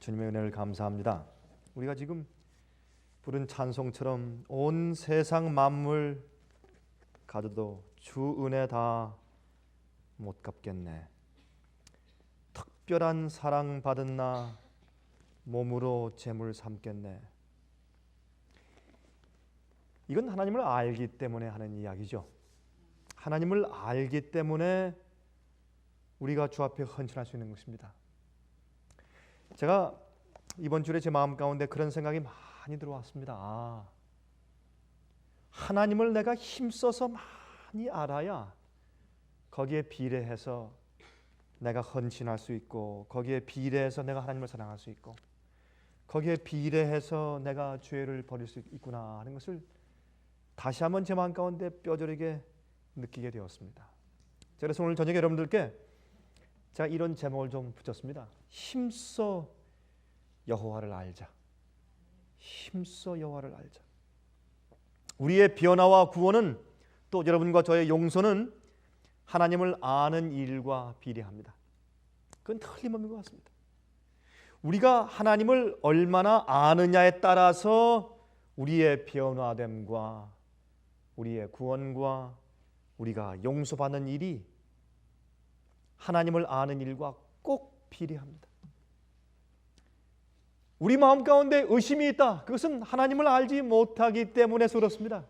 주님의 은혜를 감사합니다. 우리가 지금 부른 찬송처럼 온 세상 만물 가져도 주 은혜 다 못 갚겠네. 특별한 사랑 받은 나 몸으로 재물 삼겠네. 이건 하나님을 알기 때문에 하는 이야기죠. 하나님을 알기 때문에 우리가 주 앞에 헌신할 수 있는 것입니다. 제가 이번 주에 제 마음 가운데 그런 생각이 많이 들어왔습니다. 하나님을 내가 힘써서 많이 알아야 거기에 비례해서 내가 헌신할 수 있고, 거기에 비례해서 내가 하나님을 사랑할 수 있고, 거기에 비례해서 내가 죄를 버릴 수 있구나 하는 것을 다시 한번 제 마음 가운데 뼈저리게 느끼게 되었습니다. 그래서 오늘 저녁에 여러분들께 제가 이런 제목을 좀 붙였습니다. 힘써 여호와를 알자. 힘써 여호와를 알자. 우리의 변화와 구원은, 또 여러분과 저의 용서는 하나님을 아는 일과 비례합니다. 그건 틀림없는 것 같습니다. 우리가 하나님을 얼마나 아느냐에 따라서 우리의 변화됨과 우리의 구원과 우리가 용서받는 일이 하나님을 아는 일과 꼭 비례합니다. 우리 마음 가운데 의심이 있다. 그것은 하나님을 알지 못하기 때문에 그렇습니다.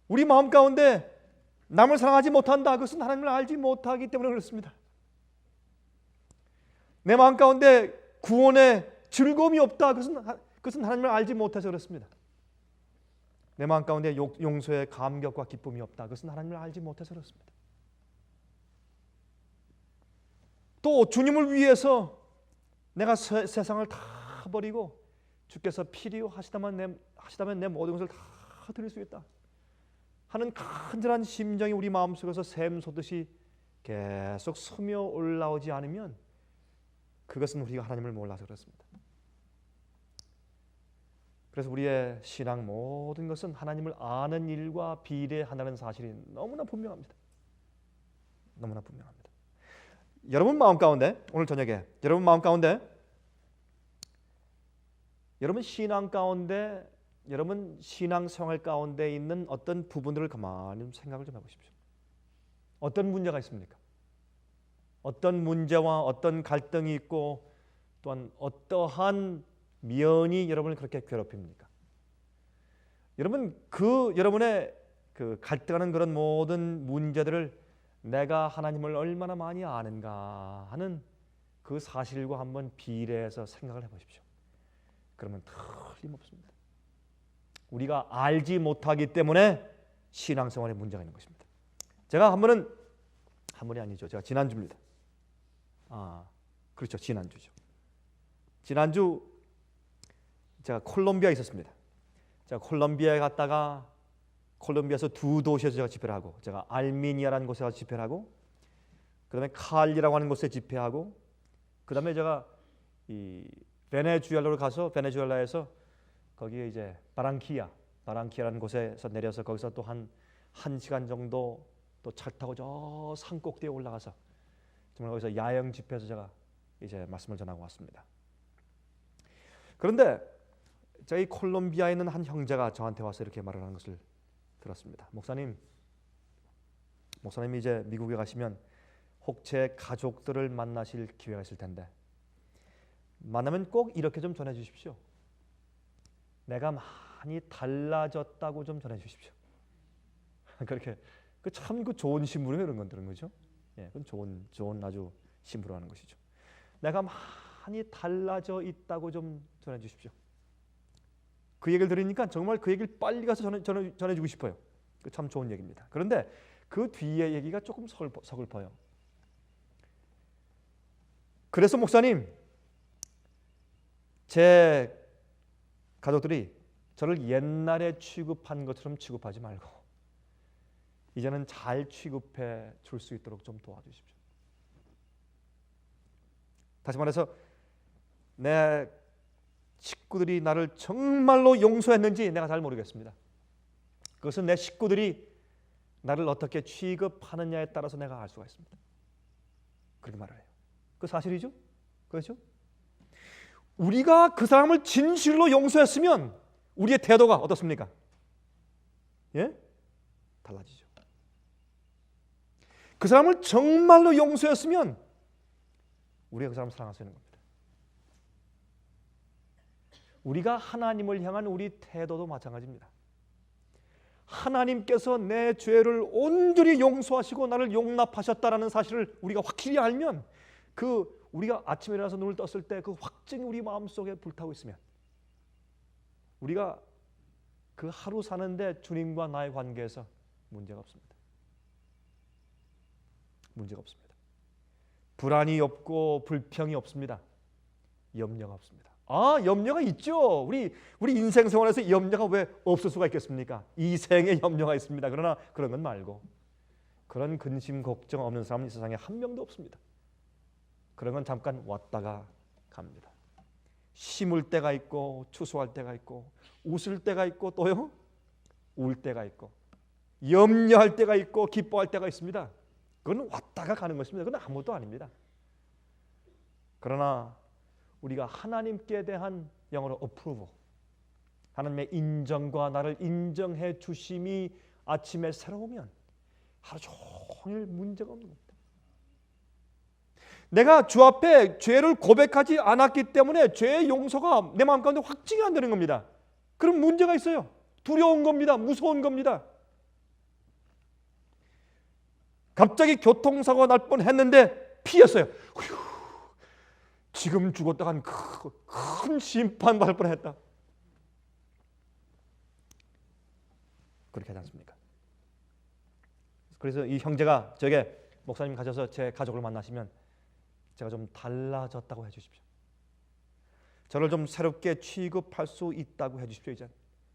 우리 마음 가운데 남을 사랑하지 못한다. 그것은 하나님을 알지 못하기 때문에 그렇습니다. 내 마음 가운데 구원의 즐거움이 없다. 그것은 하나님을 알지 못해서 그렇습니다. 내 마음 가운데 용서의 감격과 기쁨이 없다. 그것은 하나님을 알지 못해서 그렇습니다. 또 주님을 위해서 내가 세상을 다 버리고 주께서 필요하시다면 내 모든 것을 다 드릴 수 있다 하는 간절한 심정이 우리 마음속에서 샘솟듯이 계속 스며 올라오지 않으면 그것은 우리가 하나님을 몰라서 그렇습니다. 그래서 우리의 신앙 모든 것은 하나님을 아는 일과 비례한다는 사실이 너무나 분명합니다. 너무나 분명합니다. 여러분 마음 가운데, 오늘 저녁에 여러분 마음 가운데, 여러분 신앙 가운데, 여러분 신앙생활 가운데 있는 어떤 부분들을 가만히 생각을 좀 해보십시오. 어떤 문제가 있습니까? 어떤 문제와 어떤 갈등이 있고, 또한 어떠한 면이 여러분을 그렇게 괴롭힙니까? 여러분 여러분의 갈등하는 그런 모든 문제들을 내가 하나님을 얼마나 많이 아는가 하는 그 사실과 한번 비례해서 생각을 해보십시오. 그러면 틀림없습니다. 우리가 알지 못하기 때문에 신앙생활에 문제가 있는 것입니다. 제가 한 번이 아니죠. 제가 지난주입니다. 그렇죠. 지난주죠. 지난주 제가 콜롬비아에 있었습니다. 제가 콜롬비아에 갔다가 콜롬비아에서 두 도시에서 제가 집회를 하고, 제가 알미니아라는 곳에 가서 집회를 하고, 그다음에 칼리라고 하는 곳에 집회하고, 그다음에 제가 이 베네수엘라로 가서 베네수엘라에서 거기에 이제 바랑키아라는 곳에서 내려서 거기서 또 한 시간 정도 또 차 타고 저 산 꼭대기에 올라가서 정말 거기서 야영 집회에서 제가 이제 말씀을 전하고 왔습니다. 그런데 저희 콜롬비아에 있는 한 형제가 저한테 와서 이렇게 말을 하는 것을 들었습니다. 목사님이 이제 미국에 가시면 혹 제 가족들을 만나실 기회가 있을 텐데 만나면 꼭 이렇게 좀 전해 주십시오. 내가 많이 달라졌다고 좀 전해 주십시오. 그렇게 참 좋은 심부름에 이런 건들은 거죠. 그건 좋은 아주 심부름하는 것이죠. 내가 많이 달라져 있다고 좀 전해 주십시오. 그 얘기를 들으니까 정말 그 얘기를 빨리 가서 전해주고 싶어요. 참 좋은 얘기입니다. 그런데 그 뒤에 얘기가 조금 서글퍼요. 그래서 목사님, 제 가족들이 저를 옛날에 취급한 것처럼 취급하지 말고 이제는 잘 취급해 줄 수 있도록 좀 도와주십시오. 다시 말해서 내 식구들이 나를 정말로 용서했는지 내가 잘 모르겠습니다. 그것은 내 식구들이 나를 어떻게 취급하느냐에 따라서 내가 알 수가 있습니다. 그렇게 말을 해요. 그 사실이죠? 그렇죠? 우리가 그 사람을 진실로 용서했으면 우리의 태도가 어떻습니까? 예? 달라지죠. 그 사람을 정말로 용서했으면 우리가 그 사람을 사랑할 수 있는 겁니다. 우리가 하나님을 향한 우리 태도도 마찬가지입니다. 하나님께서 내 죄를 온전히 용서하시고 나를 용납하셨다라는 사실을 우리가 확실히 알면 우리가 아침에 일어나서 눈을 떴을 때 그 확증이 우리 마음속에 불타고 있으면 우리가 그 하루 사는데 주님과 나의 관계에서 문제가 없습니다. 문제가 없습니다. 불안이 없고 불평이 없습니다. 염려가 없습니다. 염려가 있죠. 우리 인생 생활에서 염려가 왜 없을 수가 있겠습니까? 이 생에 염려가 있습니다. 그러나 그런 건 말고 그런 근심 걱정 없는 사람은 이 세상에 한 명도 없습니다. 그런 건 잠깐 왔다가 갑니다. 심을 때가 있고 추수할 때가 있고 웃을 때가 있고 또요 울 때가 있고 염려할 때가 있고 기뻐할 때가 있습니다. 그건 왔다가 가는 것입니다. 그건 아무것도 아닙니다. 그러나 우리가 하나님께 대한 영어로 approval, 하나님의 인정과 나를 인정해 주심이 아침에 새로우면 하루 종일 문제가 없는 겁니다. 내가 주 앞에 죄를 고백하지 않았기 때문에 죄의 용서가 내 마음 가운데 확증이 안 되는 겁니다. 그럼 문제가 있어요. 두려운 겁니다. 무서운 겁니다. 갑자기 교통사고가 날 뻔했는데 피했어요. 휴, 지금 죽었다간 큰 심판 받을 뻔했다. 그렇게 하지 않습니까? 그래서 이 형제가 저에게 목사님 가셔서 제 가족을 만나시면 제가 좀 달라졌다고 해주십시오. 저를 좀 새롭게 취급할 수 있다고 해주십시오. 이제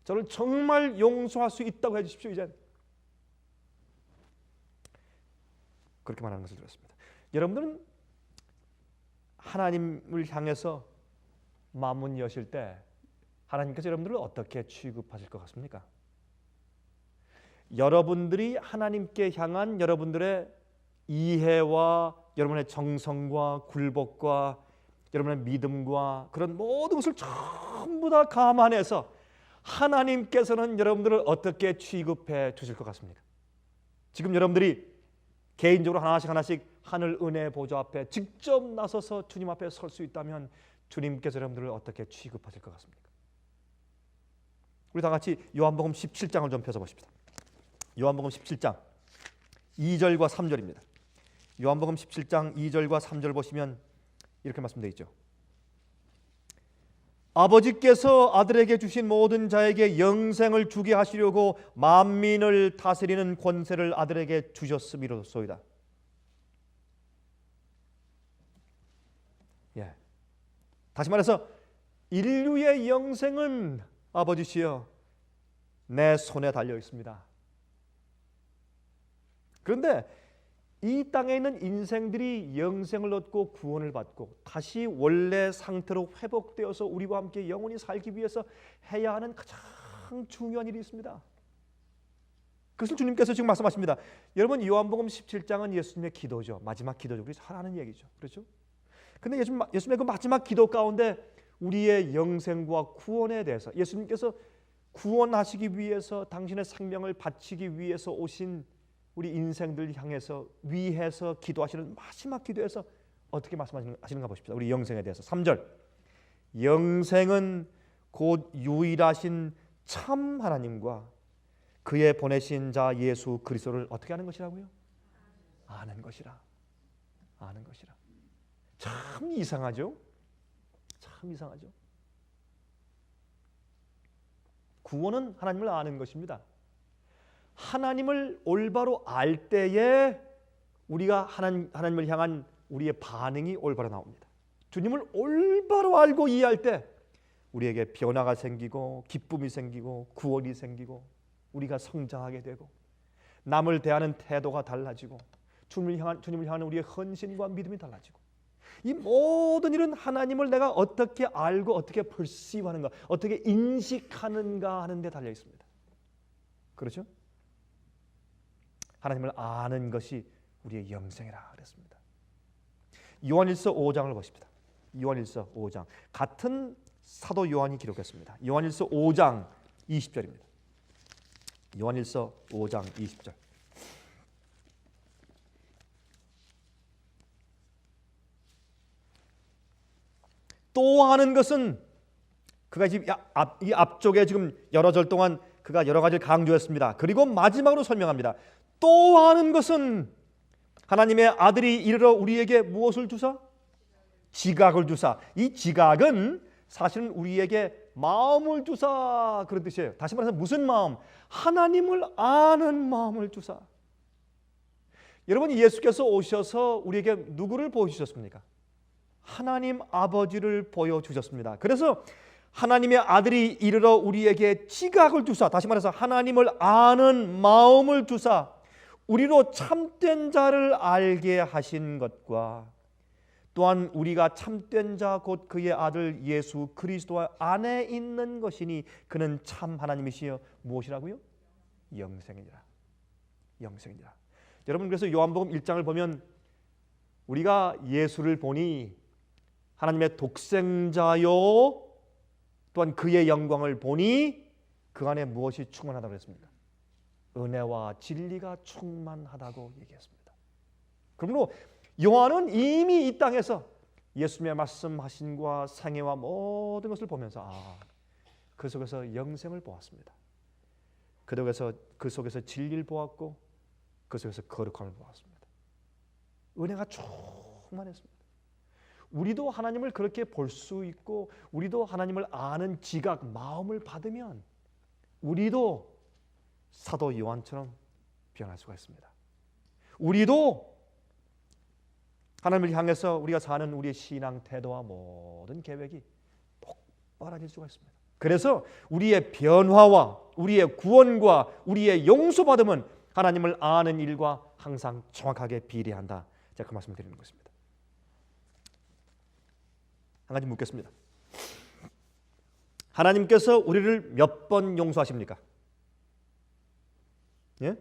저를 정말 용서할 수 있다고 해주십시오. 이제 그렇게 말하는 것을 들었습니다. 여러분들은 하나님을 향해서 마음문 여실 때 하나님께서 여러분들을 어떻게 취급하실 것 같습니까? 여러분들이 하나님께 향한 여러분들의 이해와 여러분의 정성과 굴복과 여러분의 믿음과 그런 모든 것을 전부 다 감안해서 하나님께서는 여러분들을 어떻게 취급해 주실 것 같습니까? 지금 여러분들이 개인적으로 하나씩 하늘 은혜 보좌 앞에 직접 나서서 주님 앞에 설 수 있다면 주님께서 여러분들을 어떻게 취급하실 것 같습니까? 우리 다 같이 요한복음 17장을 좀 펴서 보십시다. 요한복음 17장 2절과 3절입니다. 요한복음 17장 2절과 3절 보시면 이렇게 말씀되어 있죠. 아버지께서 아들에게 주신 모든 자에게 영생을 주게 하시려고 만민을 다스리는 권세를 아들에게 주셨음이로소이다. 다시 말해서 인류의 영생은 아버지시여 내 손에 달려 있습니다. 그런데 이 땅에 있는 인생들이 영생을 얻고 구원을 받고 다시 원래 상태로 회복되어서 우리와 함께 영원히 살기 위해서 해야 하는 가장 중요한 일이 있습니다. 그것을 주님께서 지금 말씀하십니다. 여러분 요한복음 17장은 예수님의 기도죠. 마지막 기도죠. 우리 잘 아는 얘기죠. 그렇죠? 근데 예수님의 그 마지막 기도 가운데 우리의 영생과 구원에 대해서 예수님께서 구원하시기 위해서 당신의 생명을 바치기 위해서 오신 우리 인생들 향해서 위해서 기도하시는 마지막 기도에서 어떻게 말씀하시는가 보십시다. 우리 영생에 대해서 3절 영생은 곧 유일하신 참 하나님과 그의 보내신 자 예수 그리스도를 어떻게 하는 것이라고요? 아는 것이라. 아는 것이라. 참 이상하죠? 참 이상하죠? 구원은 하나님을 아는 것입니다. 하나님을 올바로 알 때에 우리가 하나님을 향한 우리의 반응이 올바로 나옵니다. 주님을 올바로 알고 이해할 때 우리에게 변화가 생기고 기쁨이 생기고 구원이 생기고 우리가 성장하게 되고 남을 대하는 태도가 달라지고 주님을 향한 우리의 헌신과 믿음이 달라지고 이 모든 일은 하나님을 내가 어떻게 알고 어떻게 perceive하는가 어떻게 인식하는가 하는 데 달려 있습니다. 그렇죠? 하나님을 아는 것이 우리의 영생이라 그랬습니다. 요한일서 5장을 보십시다. 요한일서 5장. 같은 사도 요한이 기록했습니다. 요한일서 5장 20절입니다. 요한일서 5장 20절. 또 하는 것은, 그가 지금 이 앞쪽에 지금 여러 절 동안 그가 여러 가지를 강조했습니다. 그리고 마지막으로 설명합니다. 또 하는 것은 하나님의 아들이 이르러 우리에게 무엇을 주사? 지각을 주사. 이 지각은 사실은 우리에게 마음을 주사, 그런 뜻이에요. 다시 말해서 무슨 마음? 하나님을 아는 마음을 주사. 여러분, 예수께서 오셔서 우리에게 누구를 보여주셨습니까? 하나님 아버지를 보여주셨습니다. 그래서 하나님의 아들이 이르러 우리에게 지각을 주사, 다시 말해서 하나님을 아는 마음을 주사, 우리로 참된 자를 알게 하신 것과 또한 우리가 참된 자 곧 그의 아들 예수 그리스도 안에 있는 것이니 그는 참 하나님이시여 무엇이라고요? 영생이니라. 영생이니라. 여러분, 그래서 요한복음 1장을 보면 우리가 예수를 보니 하나님의 독생자요 또한 그의 영광을 보니 그 안에 무엇이 충만하다고 그랬습니까? 은혜와 진리가 충만하다고 얘기했습니다. 그러므로 요한은 이미 이 땅에서 예수님의 말씀하신과 생애와 모든 것을 보면서 그 속에서 영생을 보았습니다. 그 속에서 진리를 보았고 그 속에서 거룩함을 보았습니다. 은혜가 충만했습니다. 우리도 하나님을 그렇게 볼 수 있고 우리도 하나님을 아는 지각, 마음을 받으면 우리도 사도 요한처럼 변할 수가 있습니다. 우리도 하나님을 향해서 우리가 사는 우리의 신앙 태도와 모든 계획이 폭발해질 수가 있습니다. 그래서 우리의 변화와 우리의 구원과 우리의 용서받음은 하나님을 아는 일과 항상 정확하게 비례한다. 제가 그 말씀을 드리는 것입니다. 한 가지 묻겠습니다. 하나님께서 우리를 몇 번 용서하십니까? 예?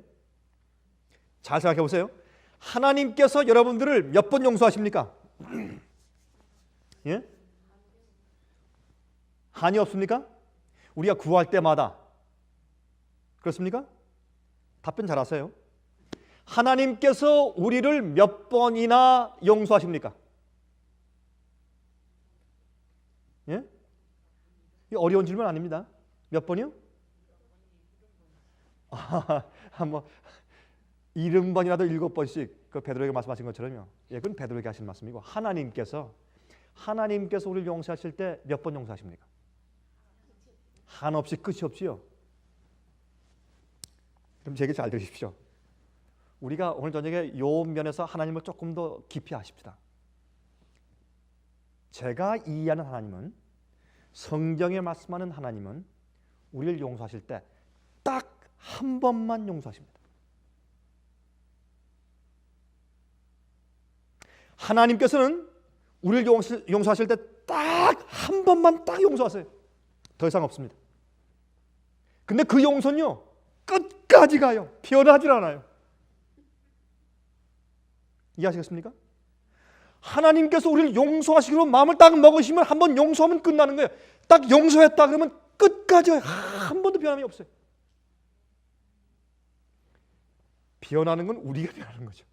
잘 생각해 보세요. 하나님께서 여러분들을 몇 번 용서하십니까? 예? 한이 없습니까? 우리가 구할 때마다. 그렇습니까? 답변 잘하세요. 하나님께서 우리를 몇 번이나 용서하십니까? 예? 이 어려운 질문 아닙니다. 몇 번이요? 뭐 70번이라도 7번씩 그 베드로에게 말씀하신 것처럼요. 예, 그건 베드로에게 하신 말씀이고 하나님께서 우리를 용서하실 때 몇 번 용서하십니까? 한없이 끝이 없지요. 그럼 제 얘기 잘 들으십시오. 우리가 오늘 저녁에 요 면에서 하나님을 조금 더 깊이 아십시다. 제가 이해하는 하나님은, 성경에 말씀하는 하나님은 우리를 용서하실 때 딱 한 번만 용서하십니다. 하나님께서는 우리를 용서하실 때 딱 한 번만 딱 용서하세요. 더 이상 없습니다. 근데 그 용서는요 끝까지 가요. 변하지 않아요. 이해하시겠습니까? 하나님께서 우리를 용서하시기로 마음을 딱 먹으시면 한 번 용서하면 끝나는 거예요. 딱 용서했다 그러면 끝까지 한 번도 변함이 없어요. 변하는 건 우리가 변하는 거죠.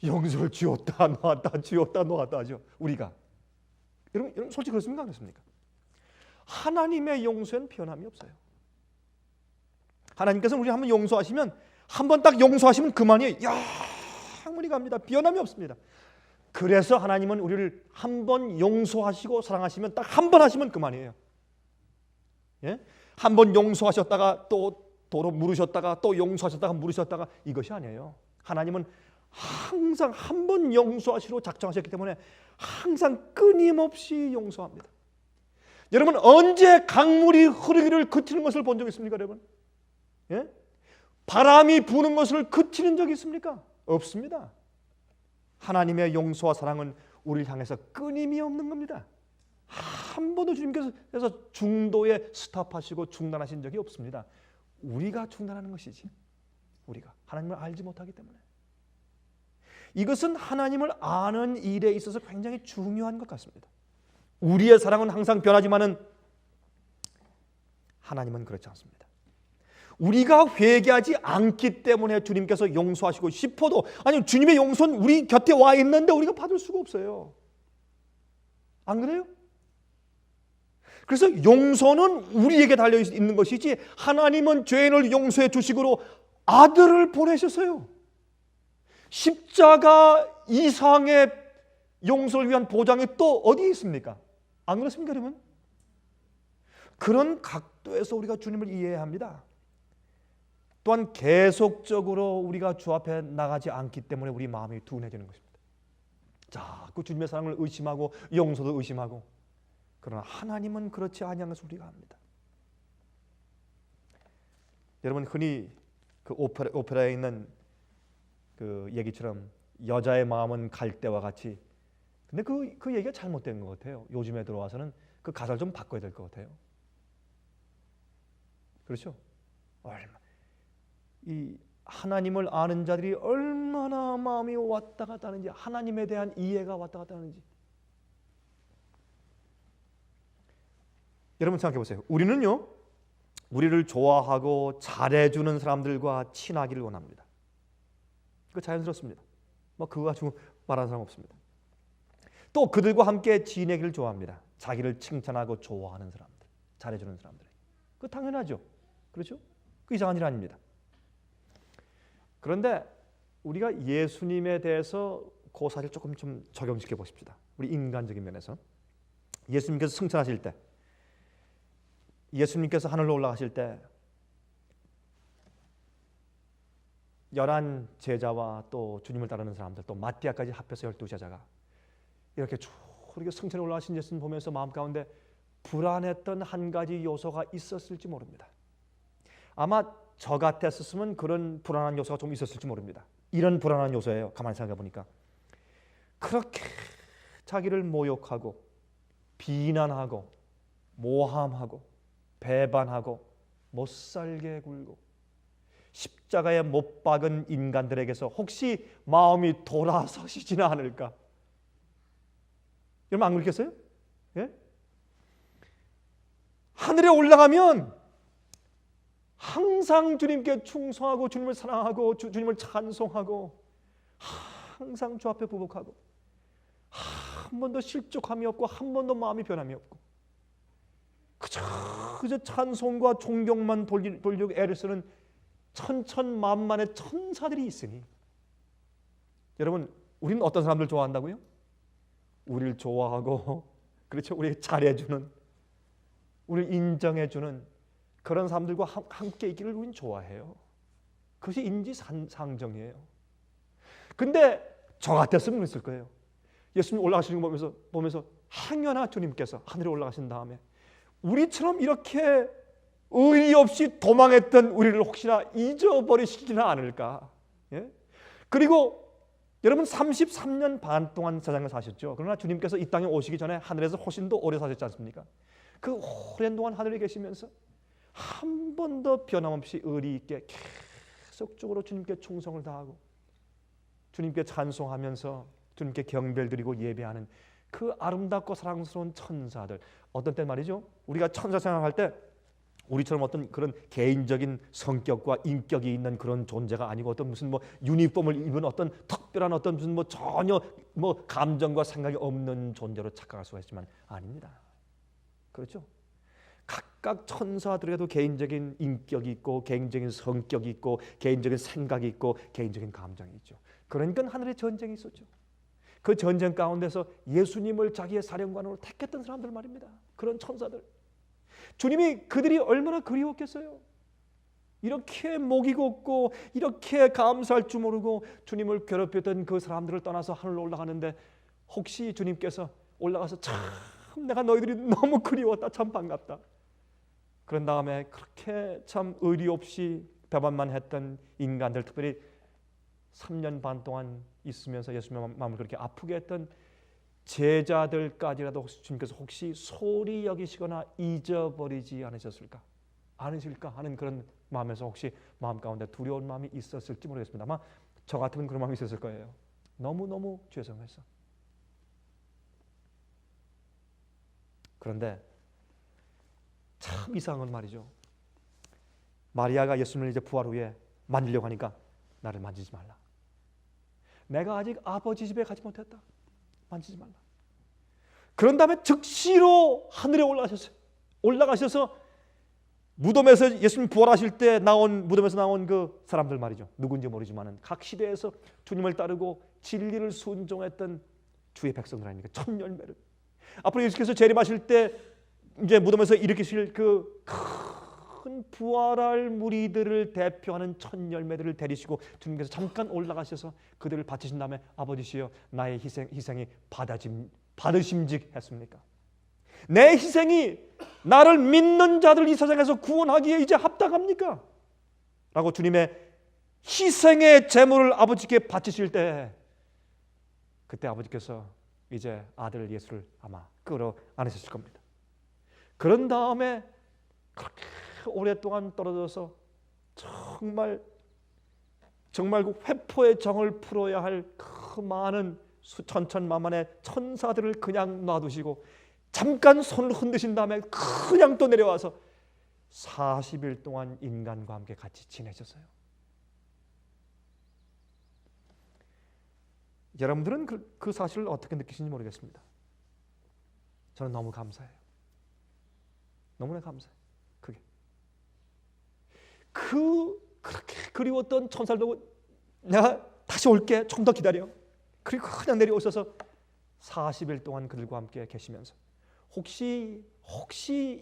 용서를 주었다 놓았다 주었다 놓았다 하죠. 우리가. 여러분 솔직히 그렇습니까? 그렇습니까? 하나님의 용서엔 변함이 없어요. 하나님께서는 우리 한번 용서하시면 한 번 딱 용서하시면 그만이에요. 영원히 갑니다. 변함이 없습니다. 그래서 하나님은 우리를 한 번 용서하시고 사랑하시면 딱 한 번 하시면 그만이에요. 예? 한 번 용서하셨다가 또 도로 물으셨다가 또 용서하셨다가 물으셨다가 이것이 아니에요. 하나님은 항상 한 번 용서하시로 작정하셨기 때문에 항상 끊임없이 용서합니다. 여러분 언제 강물이 흐르기를 그치는 것을 본 적 있습니까, 여러분? 예? 바람이 부는 것을 그치는 적이 있습니까? 없습니다. 하나님의 용서와 사랑은 우리를 향해서 끊임이 없는 겁니다. 한 번도 주님께서 중도에 스탑하시고 중단하신 적이 없습니다. 우리가 중단하는 것이지. 우리가 하나님을 알지 못하기 때문에. 이것은 하나님을 아는 일에 있어서 굉장히 중요한 것 같습니다. 우리의 사랑은 항상 변하지만은 하나님은 그렇지 않습니다. 우리가 회개하지 않기 때문에 주님께서 용서하시고 싶어도, 아니 주님의 용서는 우리 곁에 와 있는데 우리가 받을 수가 없어요. 안 그래요? 그래서 용서는 우리에게 달려 있는 것이지, 하나님은 죄인을 용서해 주시기로 아들을 보내셨어요. 십자가 이상의 용서를 위한 보장이 또 어디에 있습니까? 안 그렇습니까, 여러분? 그런 각도에서 우리가 주님을 이해해야 합니다. 또한 계속적으로 우리가 주 앞에 나가지 않기 때문에 우리 마음이 둔해지는 것입니다. 자꾸 주님의 사랑을 의심하고 용서도 의심하고, 그러나 하나님은 그렇지 아니한 것을 우리가 압니다. 여러분, 흔히 그 오페라에 있는 그 얘기처럼 여자의 마음은 갈대와 같이, 근데 그 얘기가 잘못된 것 같아요. 요즘에 들어와서는 그 가사를 좀 바꿔야 될 것 같아요. 그렇죠? 이 하나님을 아는 자들이 얼마나 마음이 왔다 갔다 하는지, 하나님에 대한 이해가 왔다 갔다 하는지. 여러분 생각해 보세요. 우리는요, 우리를 좋아하고 잘해주는 사람들과 친하기를 원합니다. 그거 자연스럽습니다. 뭐 그거 가지고 말하는 사람 없습니다. 또 그들과 함께 지내기를 좋아합니다. 자기를 칭찬하고 좋아하는 사람들, 잘해주는 사람들. 그거 당연하죠. 그렇죠? 그 이상한 일 아닙니다. 그런데 우리가 예수님에 대해서 그 사실 조금 좀 적용시켜 보십시다. 우리 인간적인 면에서 예수님께서 승천하실 때, 예수님께서 하늘로 올라가실 때 11 제자와 또 주님을 따르는 사람들, 또 마띠아까지 합해서 12 제자가 이렇게 쭉 승천에 올라가신 예수님 보면서 마음 가운데 불안했던 한 가지 요소가 있었을지 모릅니다. 아마 저 같았으면 그런 불안한 요소가 좀 있었을지 모릅니다. 이런 불안한 요소예요. 가만히 생각해 보니까 그렇게 자기를 모욕하고 비난하고 모함하고 배반하고 못살게 굴고 십자가에 못 박은 인간들에게서 혹시 마음이 돌아서시지는 않을까? 여러분 안 그렇겠어요? 예? 하늘에 올라가면 항상 주님께 충성하고 주님을 사랑하고 주님을 찬송하고 항상 주 앞에 부복하고 한 번도 실족함이 없고 한 번도 마음이 변함이 없고 그저 찬송과 존경만 돌리려고 애를 쓰는 천천만만의 천사들이 있으니, 여러분 우리는 어떤 사람들 좋아한다고요? 우리를 좋아하고 그렇죠, 우리 잘해주는, 우리를 인정해주는 그런 사람들과 함께 있기를 우리는 좋아해요. 그것이 인지상정이에요. 근데 저 같았으면 그랬을 거예요. 예수님 올라가시는 거 보면서 항연하 주님께서 하늘에 올라가신 다음에 우리처럼 이렇게 의리 없이 도망했던 우리를 혹시나 잊어버리시지는 않을까? 예? 그리고 여러분 33년 반 동안 세상을 사셨죠. 그러나 주님께서 이 땅에 오시기 전에 하늘에서 훨씬 더 오래 사셨지 않습니까? 그 오랜 동안 하늘에 계시면서 한 번도 변함없이 의리 있게 계속적으로 주님께 충성을 다하고 주님께 찬송하면서 주님께 경배를 드리고 예배하는 그 아름답고 사랑스러운 천사들. 어떤 때 말이죠, 우리가 천사 생각할 때 우리처럼 어떤 그런 개인적인 성격과 인격이 있는 그런 존재가 아니고 어떤 무슨 뭐 유니폼을 입은 어떤 특별한 어떤 무슨 뭐 전혀 뭐 감정과 생각이 없는 존재로 착각할 수가 있지만 아닙니다. 그렇죠? 각각 천사들에게도 개인적인 인격이 있고 개인적인 성격이 있고 개인적인 생각이 있고 개인적인 감정이 있죠. 그러니까 하늘에 전쟁이 있었죠. 그 전쟁 가운데서 예수님을 자기의 사령관으로 택했던 사람들 말입니다. 그런 천사들. 주님이 그들이 얼마나 그리웠겠어요. 이렇게 목이 곱고 이렇게 감사할 줄 모르고 주님을 괴롭혔던 그 사람들을 떠나서 하늘로 올라가는데 혹시 주님께서 올라가서 참 내가 너희들이 너무 그리웠다, 참 반갑다. 그런 다음에 그렇게 참 의리 없이 배반만 했던 인간들, 특별히 3년 반 동안 있으면서 예수님의 마음을 그렇게 아프게 했던 제자들까지라도 주님께서 혹시 소홀히 여기시거나 잊어버리지 않으실까 하는 그런 마음에서 혹시 마음 가운데 두려운 마음이 있었을지 모르겠습니다. 아마 저 같으면 그런 마음이 있었을 거예요. 너무너무 죄송했어. 그런데 참 이상한 건 말이죠. 마리아가 예수님을 이제 부활 후에 만지려고 하니까 나를 만지지 말라. 내가 아직 아버지 집에 가지 못했다. 만지지 말라. 그런 다음에 즉시로 하늘에 올라가셔서 무덤에서 예수님 부활하실 때 무덤에서 나온 그 사람들 말이죠. 누군지 모르지만은 각 시대에서 주님을 따르고 진리를 순종했던 주의 백성들 아닙니까? 천 열매를. 앞으로 예수께서 재림하실 때 이제 무덤에서 일으키실 그 큰 부활할 무리들을 대표하는 천 열매들을 데리시고 주님께서 잠깐 올라가셔서 그들을 바치신 다음에 아버지시여 나의 희생이 받으심직했습니까? 내 희생이 나를 믿는 자들 이 세상에서 구원하기에 이제 합당합니까? 라고 주님의 희생의 제물을 아버지께 바치실 때 그때 아버지께서 이제 아들 예수를 아마 끌어 안으셨을 겁니다. 그런 다음에 그렇게 오랫동안 떨어져서 정말 그 회포의 정을 풀어야 할 그 많은 수천천만만의 천사들을 그냥 놔두시고 잠깐 손을 흔드신 다음에 그냥 또 내려와서 40일 동안 인간과 함께 같이 지내셨어요. 여러분들은 그 사실을 어떻게 느끼시는지 모르겠습니다. 저는 너무 감사해요. 너무나 감사해요. 그렇게 그리웠던 천사들도 내가 다시 올게, 좀 더 기다려. 그리고 그냥 내려오셔서 40일 동안 그들과 함께 계시면서 혹시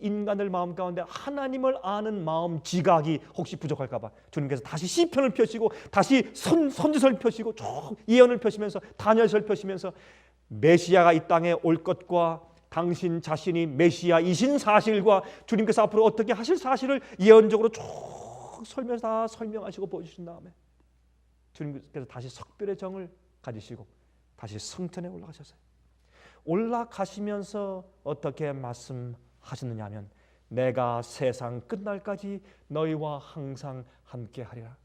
인간들 마음 가운데 하나님을 아는 마음 지각이 혹시 부족할까 봐 주님께서 다시 시편을 펴시고 다시 선지서를 펴시고 쭉 예언을 펴시면서 다니엘서를 펴시면서 메시아가 이 땅에 올 것과 당신 자신이 메시아이신 사실과 주님께서 앞으로 어떻게 하실 사실을 예언적으로 쭉 다 설명하시고 보여주신 다음에 주님께서 다시 석별의 정을 가지시고 다시 성전에 올라가셨어요. 올라가시면서 어떻게 말씀하셨느냐 하면 내가 세상 끝날까지 너희와 항상 함께하리라.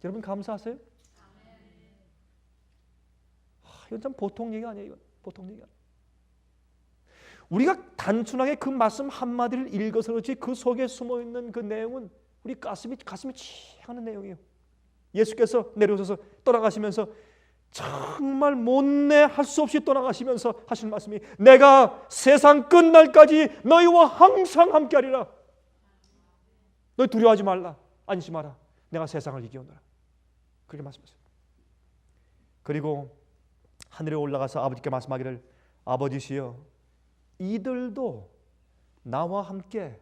여러분 감사하세요? 이건 참 보통 얘기 아니에요. 이건 보통 얘기 아니에요. 우리가 단순하게 그 말씀 한마디를 읽어서 그렇지 그 속에 숨어있는 그 내용은 우리 가슴이 취하는 내용이에요. 예수께서 내려오셔서 떠나가시면서 정말 못내 할 수 없이 떠나가시면서 하신 말씀이 내가 세상 끝날까지 너희와 항상 함께하리라. 너희 두려워하지 말라. 안심하라. 내가 세상을 이겨오노라. 그렇게 말씀하셨어요. 그리고 하늘에 올라가서 아버지께 말씀하기를 아버지시여 이들도 나와 함께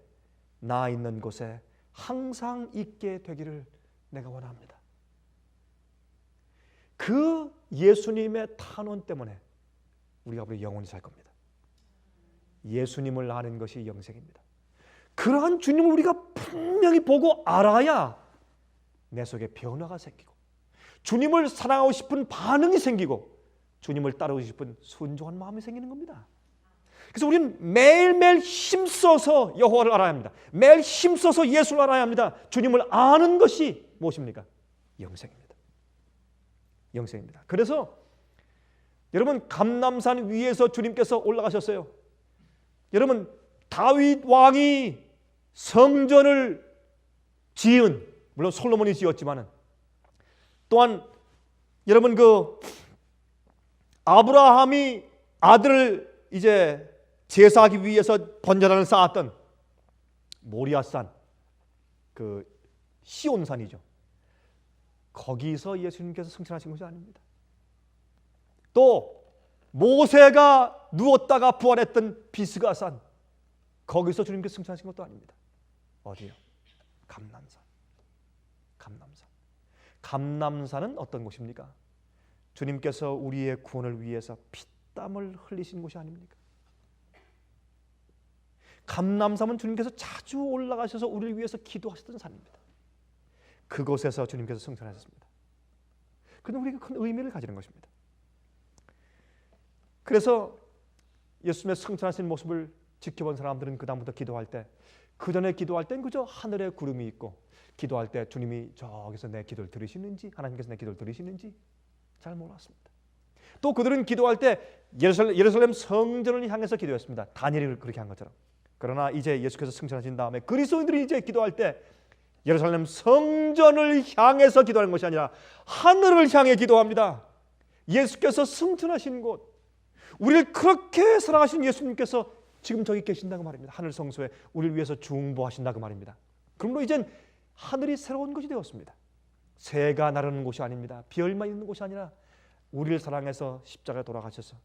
나 있는 곳에 항상 있게 되기를 내가 원합니다. 그 예수님의 탄원 때문에 우리가 앞으로 영원히 살 겁니다. 예수님을 아는 것이 영생입니다. 그러한 주님을 우리가 분명히 보고 알아야 내 속에 변화가 생기고 주님을 사랑하고 싶은 반응이 생기고 주님을 따르고 싶은 순종한 마음이 생기는 겁니다. 그래서 우리는 매일매일 힘써서 여호와를 알아야 합니다. 매일 힘써서 예수를 알아야 합니다. 주님을 아는 것이 무엇입니까? 영생입니다. 영생입니다. 그래서 여러분 감람산 위에서 주님께서 올라가셨어요. 여러분 다윗 왕이 성전을 지은 물론 솔로몬이 지었지만은 또한 여러분 그 아브라함이 아들을 이제 제사하기 위해서 번제단을 쌓았던 모리아산 그 시온산이죠. 거기서 예수님께서 승천하신 것이 아닙니다. 또 모세가 누웠다가 부활했던 비스가산 거기서 주님께서 승천하신 것도 아닙니다. 어디요? 감람산. 감람산은 어떤 곳입니까? 주님께서 우리의 구원을 위해서 피땀을 흘리신 곳이 아닙니까? 감람산은 주님께서 자주 올라가셔서 우리를 위해서 기도하셨던 산입니다. 그곳에서 주님께서 승천하셨습니다. 그런데 우리가 큰 의미를 가지는 것입니다. 그래서 예수님의 승천하신 모습을 지켜본 사람들은 그 다음부터 기도할 때 그 전에 기도할 땐 그저 하늘에 구름이 있고 기도할 때 주님이 저기서 내 기도를 들으시는지 하나님께서 내 기도를 들으시는지 잘 몰랐습니다. 또 그들은 기도할 때 예루살렘 성전을 향해서 기도했습니다. 다니엘이 그렇게 한 것처럼. 그러나 이제 예수께서 승천하신 다음에 그리스도인들이 이제 기도할 때 예루살렘 성전을 향해서 기도하는 것이 아니라 하늘을 향해 기도합니다. 예수께서 승천하신 곳, 우리를 그렇게 사랑하신 예수님께서 지금 저기 계신다고 말입니다. 하늘 성소에 우리를 위해서 중보하신다고 말입니다. 그러므로 이젠 하늘이 새로운 것이 되었습니다. 새가 나르는 곳이 아닙니다. 비열만 있는 곳이 아니라 우리를 사랑해서 십자가에 돌아가셔서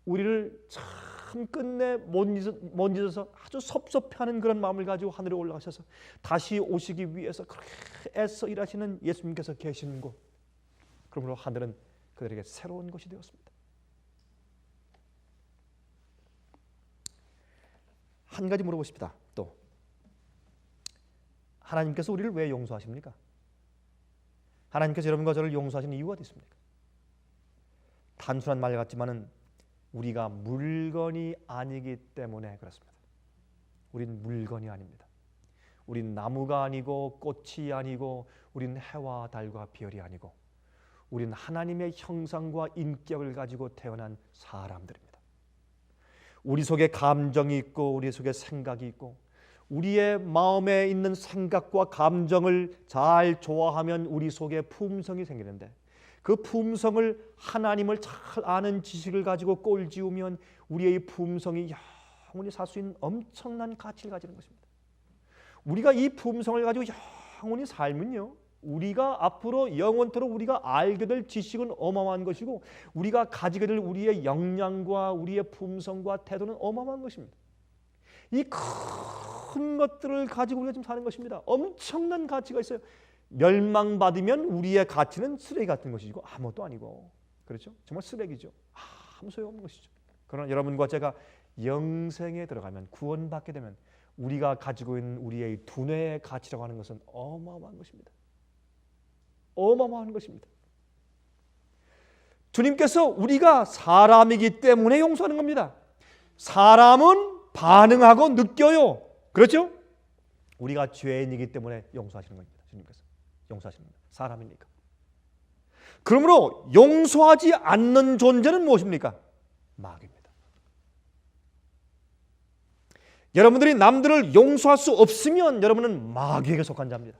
우리를 참 끝내 못 잊어서 아주 섭섭해하는 그런 마음을 가지고 하늘에 올라가셔서 다시 오시기 위해서 그렇게 애써 일하시는 예수님께서 계시는 곳, 그러므로 하늘은 그들에게 새로운 것이 되었습니다. 한 가지 물어보고 싶다. 또 하나님께서 우리를 왜 용서하십니까? 하나님께서 여러분과 저를 용서하시는 이유가 어디 있습니까? 단순한 말 같지만은 우리가 물건이 아니기 때문에 그렇습니다. 우린 물건이 아닙니다. 우린 나무가 아니고 꽃이 아니고 우린 해와 달과 별이 아니고 우린 하나님의 형상과 인격을 가지고 태어난 사람들입니다. 우리 속에 감정이 있고 우리 속에 생각이 있고 우리의 마음에 있는 생각과 감정을 잘 조화하면 우리 속에 품성이 생기는데 그 품성을 하나님을 잘 아는 지식을 가지고 꼴지우면 우리의 품성이 영원히 살 수 있는 엄청난 가치를 가지는 것입니다. 우리가 이 품성을 가지고 영원히 살면요, 우리가 앞으로 영원토록 우리가 알게 될 지식은 어마어마한 것이고 우리가 가지게 될 우리의 역량과 우리의 품성과 태도는 어마어마한 것입니다. 이 큰 것들을 가지고 우리가 지금 사는 것입니다. 엄청난 가치가 있어요. 멸망받으면 우리의 가치는 쓰레기 같은 것이고 아무것도 아니고, 그렇죠? 정말 쓰레기죠. 아무 소용없는 것이죠. 그러나 여러분과 제가 영생에 들어가면, 구원받게 되면 우리가 가지고 있는 우리의 두뇌의 가치라고 하는 것은 어마어마한 것입니다. 어마어마한 것입니다. 주님께서 우리가 사람이기 때문에 용서하는 겁니다. 사람은 반응하고 느껴요. 그렇죠? 우리가 죄인이기 때문에 용서하시는 겁니다. 주님께서 용서하시는 겁니다. 사람이니까. 그러므로 용서하지 않는 존재는 무엇입니까? 마귀입니다. 여러분들이 남들을 용서할 수 없으면 여러분은 마귀에게 속한 자입니다.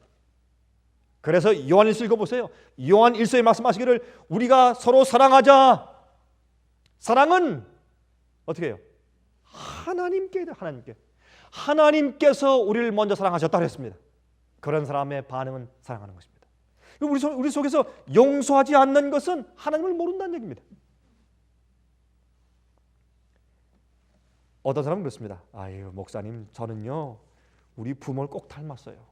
그래서 요한일서 읽어보세요. 요한 1서에 말씀하시기를 우리가 서로 사랑하자. 사랑은 어떻게 해요? 하나님께. 하나님께서 우리를 먼저 사랑하셨다 그랬습니다. 그런 사람의 반응은 사랑하는 것입니다. 우리 속에서 용서하지 않는 것은 하나님을 모른다는 얘기입니다. 어떤 사람은 그렇습니다. 아유, 목사님, 저는요 우리 부모를 꼭 닮았어요.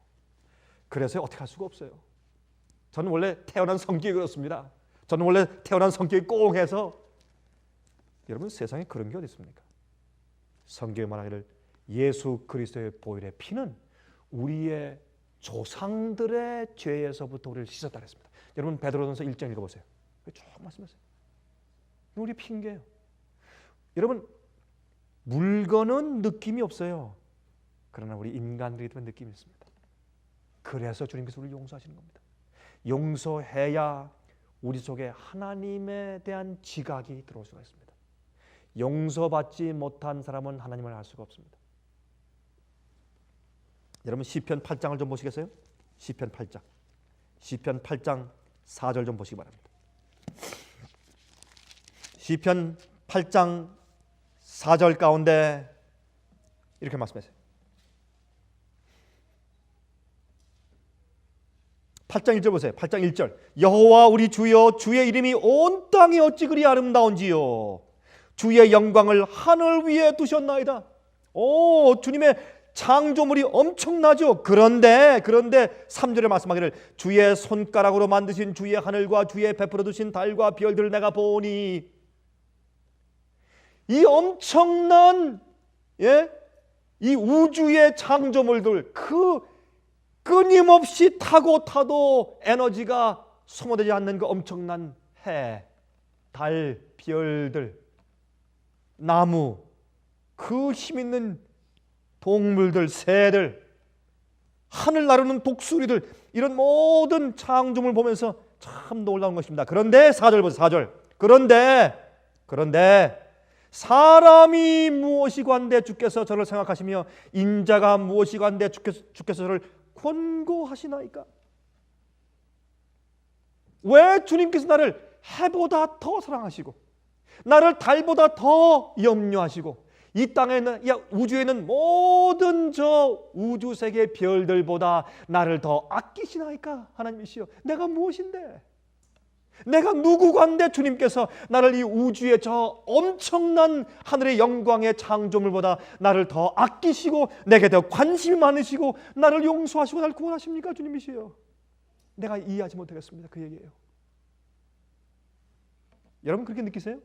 그래서 어떻게 할 수가 없어요. 저는 원래 태어난 성격이 그렇습니다. 저는 원래 태어난 성격이 꽁해서. 여러분, 세상에 그런 게 어디 있습니까? 성경에 말하기를 예수 그리스도의 보혈의 피는 우리의 조상들의 죄에서부터 우리를 씻었다 그랬습니다. 여러분, 베드로전서 1장 읽어보세요. 쭉 말씀하세요. 우리 핑계예요. 여러분, 물건은 느낌이 없어요. 그러나 우리 인간들이 되면 느낌이 있습니다. 그래서 주님께서 우리를 용서하시는 겁니다. 용서해야 우리 속에 하나님에 대한 지각이 들어올 수가 있습니다. 용서받지 못한 사람은 하나님을 알 수가 없습니다. 여러분, 시편 8장을 좀 보시겠어요? 시편 8장. 시편 8장 4절 좀 보시기 바랍니다. 시편 8장 4절 가운데 이렇게 말씀하세요. 8장 1절 보세요. 8장 1절. 여호와 우리 주여, 주의 이름이 온 땅에 어찌 그리 아름다운지요. 주의 영광을 하늘 위에 두셨나이다. 오, 주님의 창조물이 엄청나죠. 그런데 3절에 말씀하기를 주의 손가락으로 만드신 주의 하늘과 주의 베풀어 두신 달과 별들을 내가 보니, 이 엄청난 이 우주의 창조물들, 그 끊임없이 타도 에너지가 소모되지 않는 그 엄청난 해, 달, 별들, 나무, 그 힘있는 동물들, 새들, 하늘 나르는 독수리들, 이런 모든 창조물 보면서 참 놀라운 것입니다. 그런데 4절 보세요. 4절. 그런데 사람이 무엇이관대 주께서 저를 생각하시며 인자가 무엇이관대 주께서 저를 권고하시나이까. 왜 주님께서 나를 해보다 더 사랑하시고 나를 달보다 더 염려하시고 이 땅에는, 이 우주에는 모든 저 우주 세계 별들보다 나를 더 아끼시나이까. 하나님이시여, 내가 무엇인데, 내가 누구관데 주님께서 나를 이 우주의 저 엄청난 하늘의 영광의 창조물보다 나를 더 아끼시고 내게 더 관심이 많으시고 나를 용서하시고 나를 구원하십니까? 주님이시여, 내가 이해하지 못하겠습니다. 그 얘기예요. 여러분 그렇게 느끼세요?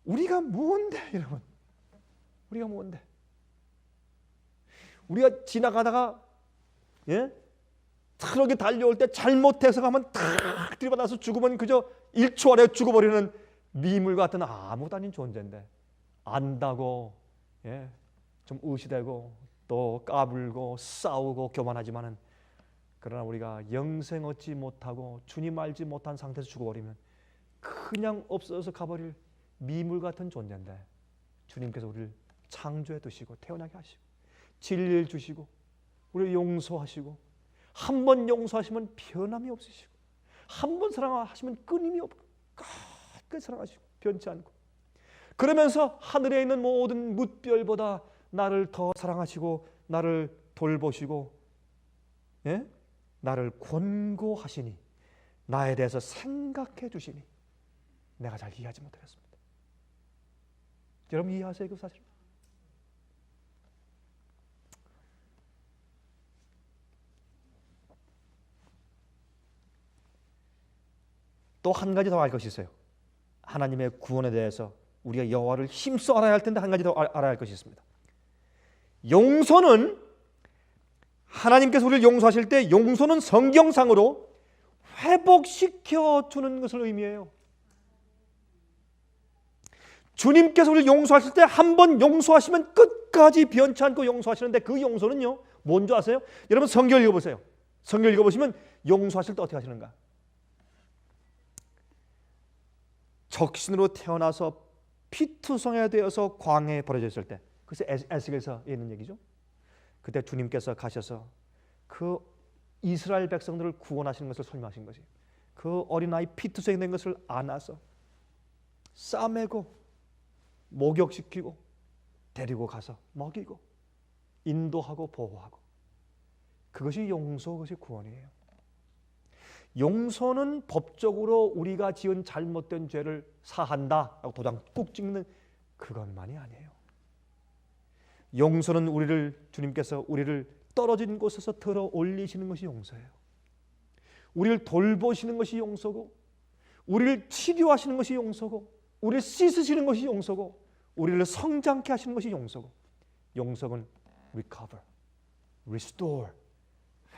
우리가 뭔데, 여러분? 우리가 뭔데? 우리가 지나가다가 트럭이 달려올 때 잘못해서 가면 탁 들이받아서 죽으면 그저 1초 안에 죽어버리는 미물 같은 아무것도 아닌 존재인데 안다고 좀 의시되고 또 까불고 싸우고 교만하지만은, 그러나 우리가 영생 얻지 못하고 주님 알지 못한 상태에서 죽어버리면 그냥 없어져서 가버릴 미물 같은 존재인데 주님께서 우리를 창조해 두시고 태어나게 하시고 진리를 주시고 우리를 용서하시고, 한 번 용서하시면 변함이 없으시고 한 번 사랑하시면 끊임이 없고 끝까지 사랑하시고 변치 않고, 그러면서 하늘에 있는 모든 뭇별보다 나를 더 사랑하시고 나를 돌보시고 나를 권고하시니, 나에 대해서 생각해 주시니 내가 잘 이해하지 못하겠습니다. 여러분 이해하세요? 그 사실 또 한 가지 더 알 것이 있어요. 하나님의 구원에 대해서 우리가 여호와를 힘써 알아야 할 텐데 한 가지 더 알아야 할 것이 있습니다. 용서는, 하나님께서 우리를 용서하실 때 용서는 성경상으로 회복시켜 주는 것을 의미해요. 주님께서 우리를 용서하실 때 한 번 용서하시면 끝까지 변치 않고 용서하시는데, 그 용서는요 뭔지 아세요? 여러분 성경 읽어보세요. 성경 읽어보시면 용서하실 때 어떻게 하시는가? 적신으로 태어나서 피투성이 되어서 광야에 버려져 있을 때, 그래서 에스겔서 있는 얘기죠. 그때 주님께서 가셔서 그 이스라엘 백성들을 구원하시는 것을 설명하신 것이, 그 어린아이 피투성이 된 것을 안아서 싸매고 목욕시키고 데리고 가서 먹이고 인도하고 보호하고, 그것이 용서, 그것이 구원이에요. 용서는 법적으로 우리가 지은 잘못된 죄를 사한다 라고 도장 꾹 찍는 그것만이 아니에요. 용서는 주님께서 우리를 떨어진 곳에서 들어 올리시는 것이 용서예요. 우리를 돌보시는 것이 용서고, 우리를 치료하시는 것이 용서고, 우리를 씻으시는 것이 용서고, 우리를 성장케 하시는 것이 용서고, 용서는 recover, restore,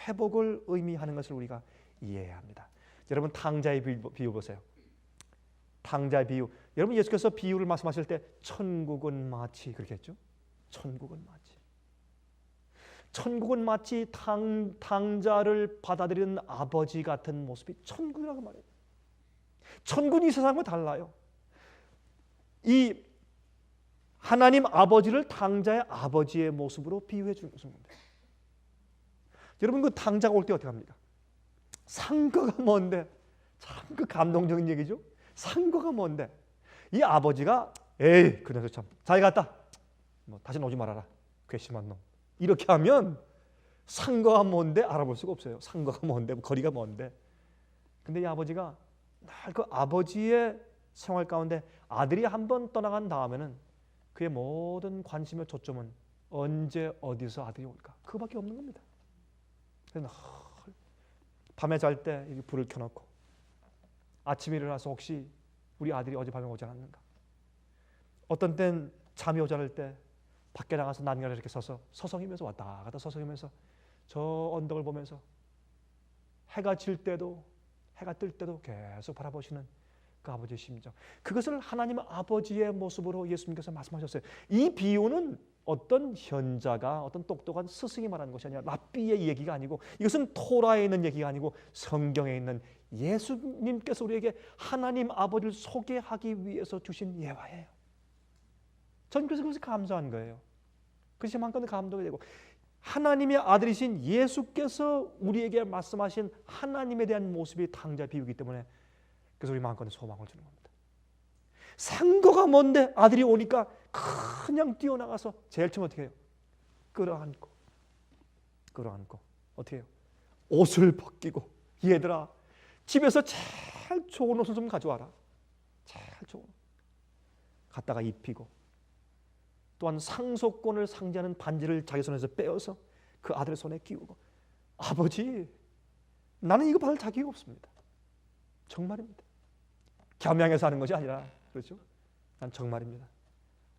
회복을 의미하는 것을 우리가 이해해야 합니다. 여러분 탕자의 비유 보세요. 탕자의 비유. 여러분 예수께서 비유를 말씀하실 때 천국은 마치, 그렇게 했죠. 천국은 마치. 천국은 마치 탕자를 받아들이는 아버지 같은 모습이 천국이라고 말해요. 천국은 이 세상과 달라요. 이 하나님 아버지를 탕자의 아버지의 모습으로 비유해 주는 겁니다. 여러분 그 탕자가 올 때 어떻게 합니까? 상거가 뭔데? 참 그 감동적인 얘기죠. 상거가 뭔데? 이 아버지가 에이 그래서 참 잘 갔다. 뭐 다시는 오지 말아라. 괘씸한 놈. 이렇게 하면 상거가 뭔데 알아볼 수가 없어요. 상거가 뭔데, 거리가 뭔데. 근데 이 아버지가 날 그 아버지의 생활 가운데 아들이 한번 떠나간 다음에는 그의 모든 관심의 초점은 언제 어디서 아들이 올까? 그밖에 없는 겁니다. 그래서 밤에 잘 때 불을 켜놓고 아침에 일어나서 혹시 우리 아들이 어젯밤에 오지 않았는가? 어떤 땐 잠이 오지 때 밖에 나가서 난간에 이렇게 서서 서성이면서 왔다 갔다 서성이면서 저 언덕을 보면서 해가 질 때도 해가 뜰 때도 계속 바라보시는 그 아버지의 심정, 그것을 하나님 아버지의 모습으로 예수님께서 말씀하셨어요. 이 비유는 어떤 현자가 어떤 똑똑한 스승이 말하는 것이 아니라 랍비의 얘기가 아니고 이것은 토라에 있는 얘기가 아니고 성경에 있는 예수님께서 우리에게 하나님 아버지를 소개하기 위해서 주신 예화예요. 전 그래서 그것이 감사한 거예요. 그것이 만큼 감동이 되고 하나님의 아들이신 예수께서 우리에게 말씀하신 하나님에 대한 모습이 당자 비우기 때문에 그래서 우리 마음껏 소망을 주는 겁니다. 상거가 뭔데 아들이 오니까 그냥 뛰어나가서 제일 처음 어떻게 해요? 끌어안고 어떻게 해요? 옷을 벗기고 얘들아 집에서 제일 좋은 옷을 좀 가져와라. 제일 좋은 옷 갖다가 입히고 또한 상속권을 상징하는 반지를 자기 손에서 빼어서 그 아들의 손에 끼우고 아버지 나는 이거 받을 자격이 없습니다. 정말입니다. 겸양해서 하는 것이 아니라 그렇죠? 난 정말입니다.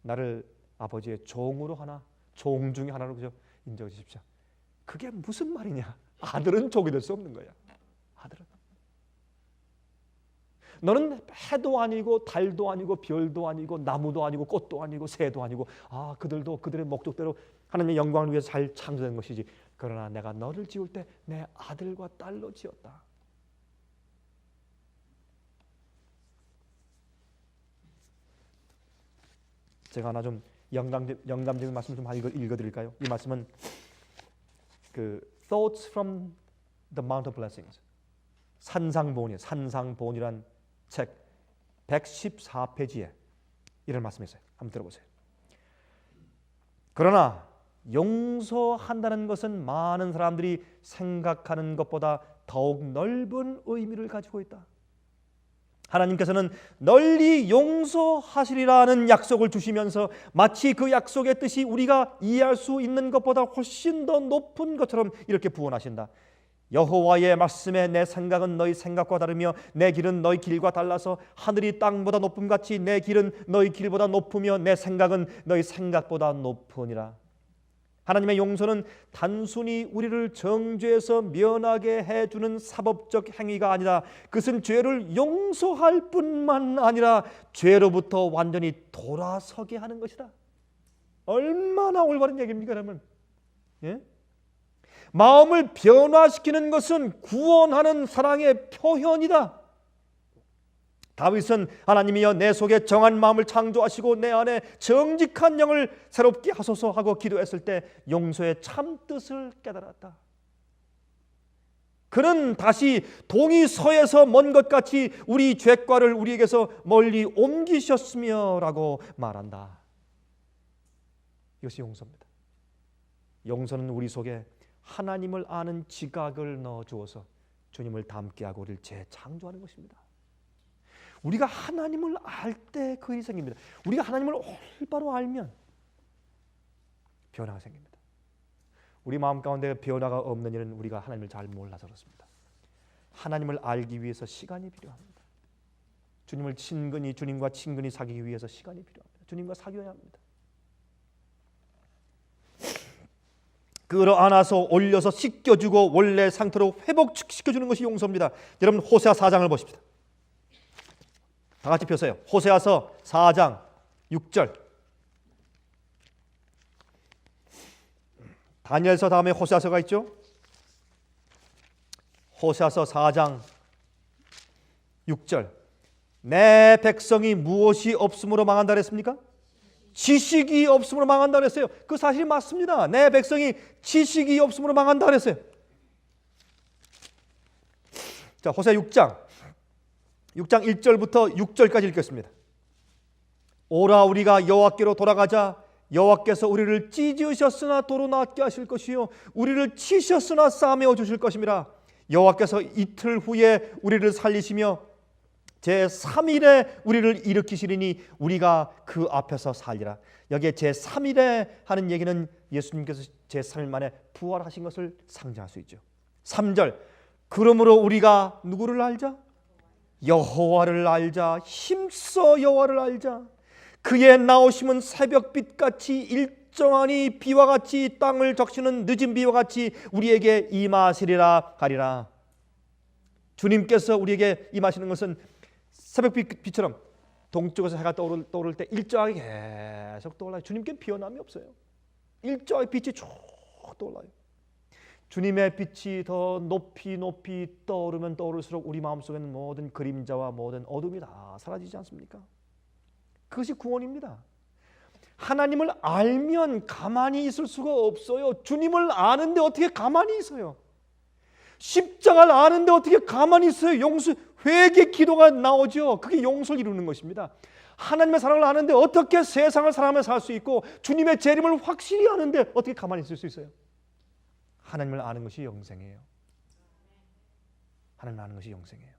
나를 아버지의 종으로 하나 종 중에 하나로 그저 인정해 주십시오. 그게 무슨 말이냐? 아들은 종이 될 수 없는 거야. 아들은 너는 해도 아니고 달도 아니고 별도 아니고 나무도 아니고 꽃도 아니고 새도 아니고 그들도 그들의 목적대로 하나님의 영광을 위해서 잘 창조된 것이지. 그러나 내가 너를 지을 때 내 아들과 딸로 지었다. 제가 하나 좀 영감적인 말씀 좀 읽어드릴까요? 이 말씀은 그 Thoughts from the Mount of Blessings 산상보훈이란 책 114페이지에 이런 말씀이 있어요. 한번 들어보세요. 그러나 용서한다는 것은 많은 사람들이 생각하는 것보다 더욱 넓은 의미를 가지고 있다. 하나님께서는 널리 용서하시리라는 약속을 주시면서 마치 그 약속의 뜻이 우리가 이해할 수 있는 것보다 훨씬 더 높은 것처럼 이렇게 부언하신다. 여호와의 말씀에 내 생각은 너희 생각과 다르며 내 길은 너희 길과 달라서 하늘이 땅보다 높음같이 내 길은 너희 길보다 높으며 내 생각은 너희 생각보다 높으니라. 하나님의 용서는 단순히 우리를 정죄에서 면하게 해주는 사법적 행위가 아니라 그것은 죄를 용서할 뿐만 아니라 죄로부터 완전히 돌아서게 하는 것이다. 얼마나 올바른 얘기입니까 여러분? 예? 마음을 변화시키는 것은 구원하는 사랑의 표현이다. 다윗은 하나님이여 내 속에 정한 마음을 창조하시고 내 안에 정직한 영을 새롭게 하소서 하고 기도했을 때 용서의 참뜻을 깨달았다. 그는 다시 동이 서에서 먼 것 같이 우리 죄과를 우리에게서 멀리 옮기셨으며 라고 말한다. 이것이 용서입니다. 용서는 우리 속에 하나님을 아는 지각을 넣어주어서 주님을 닮게 하고 우리를 재창조하는 것입니다. 우리가 하나님을 알 때 그 일이 생깁니다. 우리가 하나님을 올바로 알면 변화가 생깁니다. 우리 마음 가운데 변화가 없는 일은 우리가 하나님을 잘 몰라서 그렇습니다. 하나님을 알기 위해서 시간이 필요합니다. 주님과 친근히 사귀기 위해서 시간이 필요합니다. 주님과 사귀어야 합니다. 끌어안아서 올려서 씻겨주고 원래 상태로 회복시켜주는 것이 용서입니다. 여러분 호세아 4장을 보십시다. 다 같이 펴세요. 호세아서 4장 6절. 다니엘서 다음에 호세아서가 있죠. 호세아서 4장 6절. 내 백성이 무엇이 없음으로 망한다 그랬습니까? 지식이 없음으로 망한다 그랬어요. 그 사실이 맞습니다. 내 백성이 지식이 없음으로 망한다 그랬어요. 자, 호세아 6장 1절부터 6절까지 읽겠습니다. 오라 우리가 여호와께로 돌아가자. 여호와께서 우리를 찢으셨으나 도로 낫게 하실 것이요 우리를 치셨으나 싸매어 주실 것임이라. 여호와께서 이틀 후에 우리를 살리시며 제3일에 우리를 일으키시리니 우리가 그 앞에서 살리라. 여기에 제3일에 하는 얘기는 예수님께서 제3일 만에 부활하신 것을 상징할 수 있죠. 3절. 그러므로 우리가 누구를 알자? 여호와를 알자. 힘써 여호와를 알자. 그의 나오심은 새벽빛같이 일정하니 비와 같이 땅을 적시는 늦은 비와 같이 우리에게 임하시리라 하리라. 주님께서 우리에게 임하시는 것은 새벽빛처럼 동쪽에서 해가 떠오를 때 일정하게 계속 떠올라요. 주님께 비어남이 없어요. 일조의 빛이 쭉 떠올라요. 주님의 빛이 더 높이 높이 떠오르면 떠오를수록 우리 마음속에는 모든 그림자와 모든 어둠이 다 사라지지 않습니까? 그것이 구원입니다. 하나님을 알면 가만히 있을 수가 없어요. 주님을 아는데 어떻게 가만히 있어요? 십자가를 아는데 어떻게 가만히 있어요? 용서, 회개 기도가 나오죠. 그게 용서를 이루는 것입니다. 하나님의 사랑을 아는데 어떻게 세상을 사랑하며 살 수 있고, 주님의 재림을 확실히 아는데 어떻게 가만히 있을 수 있어요? 하나님을 아는 것이 영생이에요. 하나님을 아는 것이 영생이에요.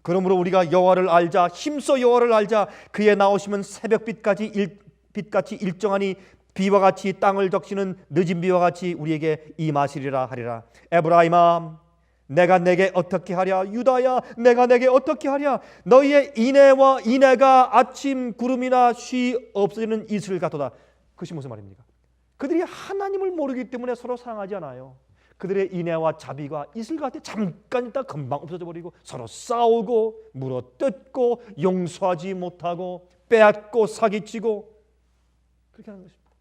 그러므로 우리가 여호와를 알자, 힘써 여호와를 알자. 그의 나오시면 새벽빛같이 일정하니 비와 같이 땅을 적시는 늦은 비와 같이 우리에게 임하시리라 하리라. 에브라임아, 내가 내게 어떻게 하랴? 유다야, 내가 내게 어떻게 하랴? 너희의 인애와 인애가 아침 구름이나 쉬 없어지는 이슬 같도다. 그것이 무슨 말입니까? 그들이 하나님을 모르기 때문에 서로 사랑하지 않아요. 그들의 인애와 자비가 이슬 같아 잠깐 있다 금방 없어져 버리고, 서로 싸우고 물어뜯고 용서하지 못하고 빼앗고 사기치고 그렇게 하는 것입니다.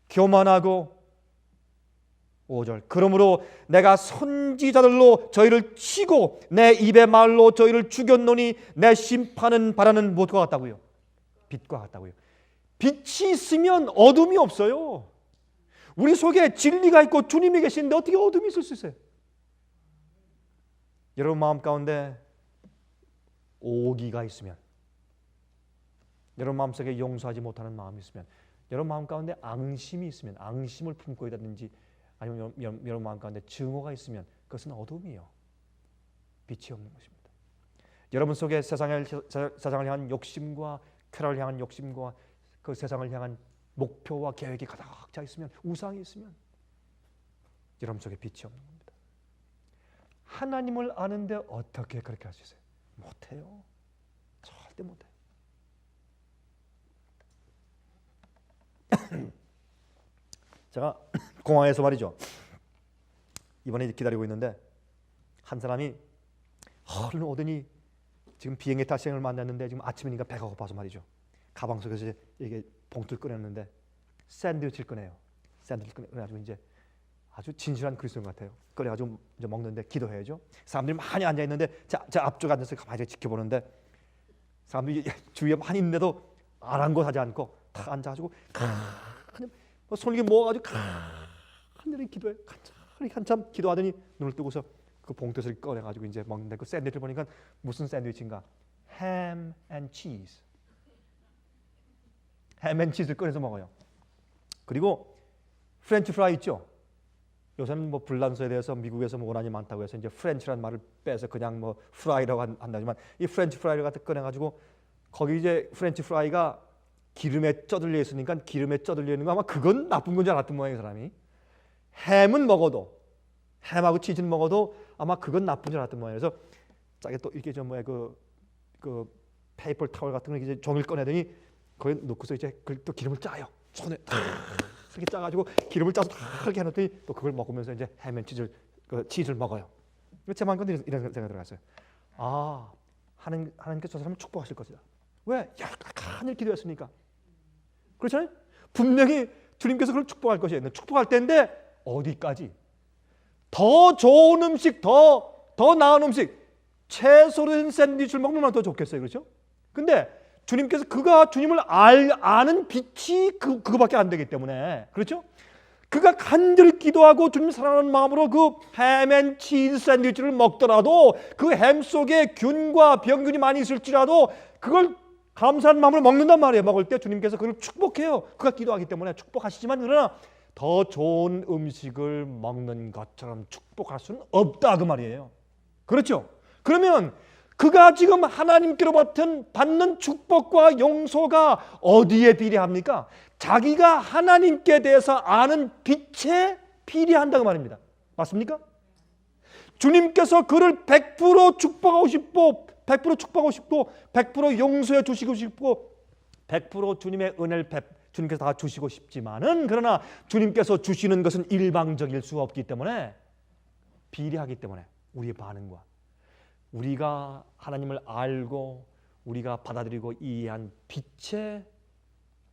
교만하고. 5절, 그러므로 내가 선지자들로 저희를 치고 내 입의 말로 저희를 죽였노니 내 심판은 바라는 무엇과 같다고요? 빛과 같다고요. 빛이 있으면 어둠이 없어요. 우리 속에 진리가 있고 주님이 계신데 어떻게 어둠이 있을 수 있어요? 여러분 마음 가운데 오기가 있으면, 여러분 마음속에 용서하지 못하는 마음이 있으면, 여러분 마음 가운데 앙심이 있으면, 앙심을 품고 있다든지, 아니면 여러분 마음 가운데 증오가 있으면 그것은 어둠이에요. 빛이 없는 것입니다. 여러분 속에 세상을 향한 욕심과 쾌락을 향한 욕심과 그 세상을 향한 목표와 계획이 가득 차 있으면, 우상이 있으면 여러분 속에 빛이 없는 겁니다. 하나님을 아는데 어떻게 그렇게 할 수 있어요? 못해요. 절대 못해요. 제가 공항에서 말이죠, 이번에 기다리고 있는데 한 사람이 얼른 오더니 지금 비행기 탈 시간을 만났는데 지금 아침이니까 배가 고파서 말이죠, 가방 속에서 이게 봉투를 꺼냈는데 샌드위치를 꺼내요. 샌드위치를 꺼내가지고 이제 아주 진실한 그리스도인 같아요. 꺼내가지고 이제 먹는데 기도해야죠. 사람들이 많이 앉아 있는데 제 앞쪽에 앉아서 가만히 지켜보는데 사람들이 주위에 많이 있는데도 아랑곳하지 않고 탁 앉아가지고 손을 모아가지고 간절히 기도해. 한참 기도하더니 눈을 뜨고서 그 봉투를 꺼내가지고 이제 먹는데, 그 샌드위치를 보니까 무슨 샌드위치인가? 햄 앤 치즈. 햄 앤 치즈를 꺼내서 먹어요. 그리고 프렌치 프라이 있죠. 요새는 뭐 불란서에 대해서 미국에서 뭐 원한이 많다고 해서 이제 프렌치라는 말을 빼서 그냥 뭐 프라이라고 한다지만, 이 프렌치 프라이를 갖다 꺼내가지고 거기 이제 프렌치 프라이가 기름에 쪄들려 있으니까 기름에 쪄들려 있는 거 아마 그건 나쁜 건 줄 알았던 모양이에요, 사람이. 햄은 먹어도, 햄하고 치즈는 먹어도 아마 그건 나쁜 줄 알았던 모양이에요. 그래서 짜게 또 이렇게 좀 뭐야 그 페이퍼 타월 같은 거 이제 종이를 꺼내더니 거기 넣고서 이제 또 기름을 짜요. 손에 이렇게 짜가지고 기름을 짜서 이렇게 해놓더니 또 그걸 먹으면서 이제 햄앤치즈를 치즈를 먹어요. 제 마음에 이런 생각이 들어갔어요. 아, 하나님께서 저 사람을 축복하실 것이다. 왜? 약간 기도했으니까. 그렇잖아요. 분명히 주님께서 그걸 축복할 것이에요. 축복할 때인데 어디까지? 더 좋은 음식, 더 나은 음식, 채소로 된 샌드위치를 먹으면 얼마나 더 좋겠어요. 그렇죠? 근데 주님께서 그가 주님을 아는 빛이 그거밖에 안 되기 때문에, 그렇죠? 그가 간절히 기도하고 주님 사랑하는 마음으로 그 햄 앤 치즈 샌드위치를 먹더라도, 그 햄 속에 균과 병균이 많이 있을지라도 그걸 감사한 마음으로 먹는단 말이에요. 먹을 때 주님께서 그걸 축복해요. 그가 기도하기 때문에 축복하시지만, 그러나 더 좋은 음식을 먹는 것처럼 축복할 수는 없다 그 말이에요. 그렇죠? 그러면 그가 지금 하나님께로 받는 축복과 용서가 어디에 비례합니까? 자기가 하나님께 대해서 아는 빛에 비례한다고 말입니다. 맞습니까? 주님께서 그를 100% 축복하고 싶고, 100% 축복하고 싶고, 100% 용서해 주시고 싶고, 100% 주님의 은혜를 주님께서 다 주시고 싶지만은, 그러나 주님께서 주시는 것은 일방적일 수 없기 때문에, 비례하기 때문에 우리의 반응과 우리가 하나님을 알고 우리가 받아들이고 이해한 빛에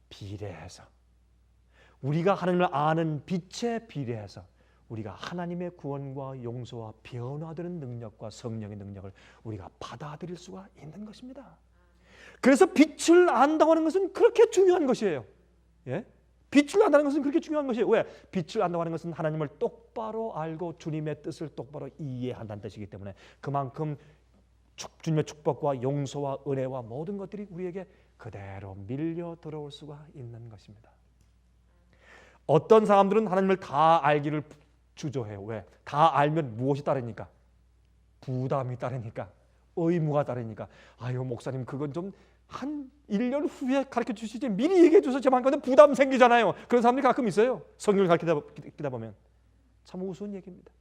비례해서 우리가 하나님을 아는 빛에 비례해서 우리가 하나님의 구원과 용서와 변화되는 능력과 성령의 능력을 우리가 받아들일 수가 있는 것입니다. 그래서 빛을 안다고 하는 것은 그렇게 중요한 것이에요. 예? 빛을 안다는 것은 그렇게 중요한 것이에요. 왜? 빛을 안다고 하는 것은 하나님을 똑바로 알고 주님의 뜻을 똑바로 이해한다는 뜻이기 때문에 그만큼 주님의 축복과 용서와 은혜와 모든 것들이 우리에게 그대로 밀려 들어올 수가 있는 것입니다. 어떤 사람들은 하나님을 다 알기를 주저해요. 왜? 다 알면 무엇이 따르니까? 부담이 따르니까, 의무가 따르니까. 아유 목사님 그건 좀 한 1년 후에 가르쳐 주시지 미리 얘기해 줘서 제만 가면 부담 생기잖아요. 그런 사람들이 가끔 있어요. 성경을 가르치다 보면 참 우스운 얘기입니다.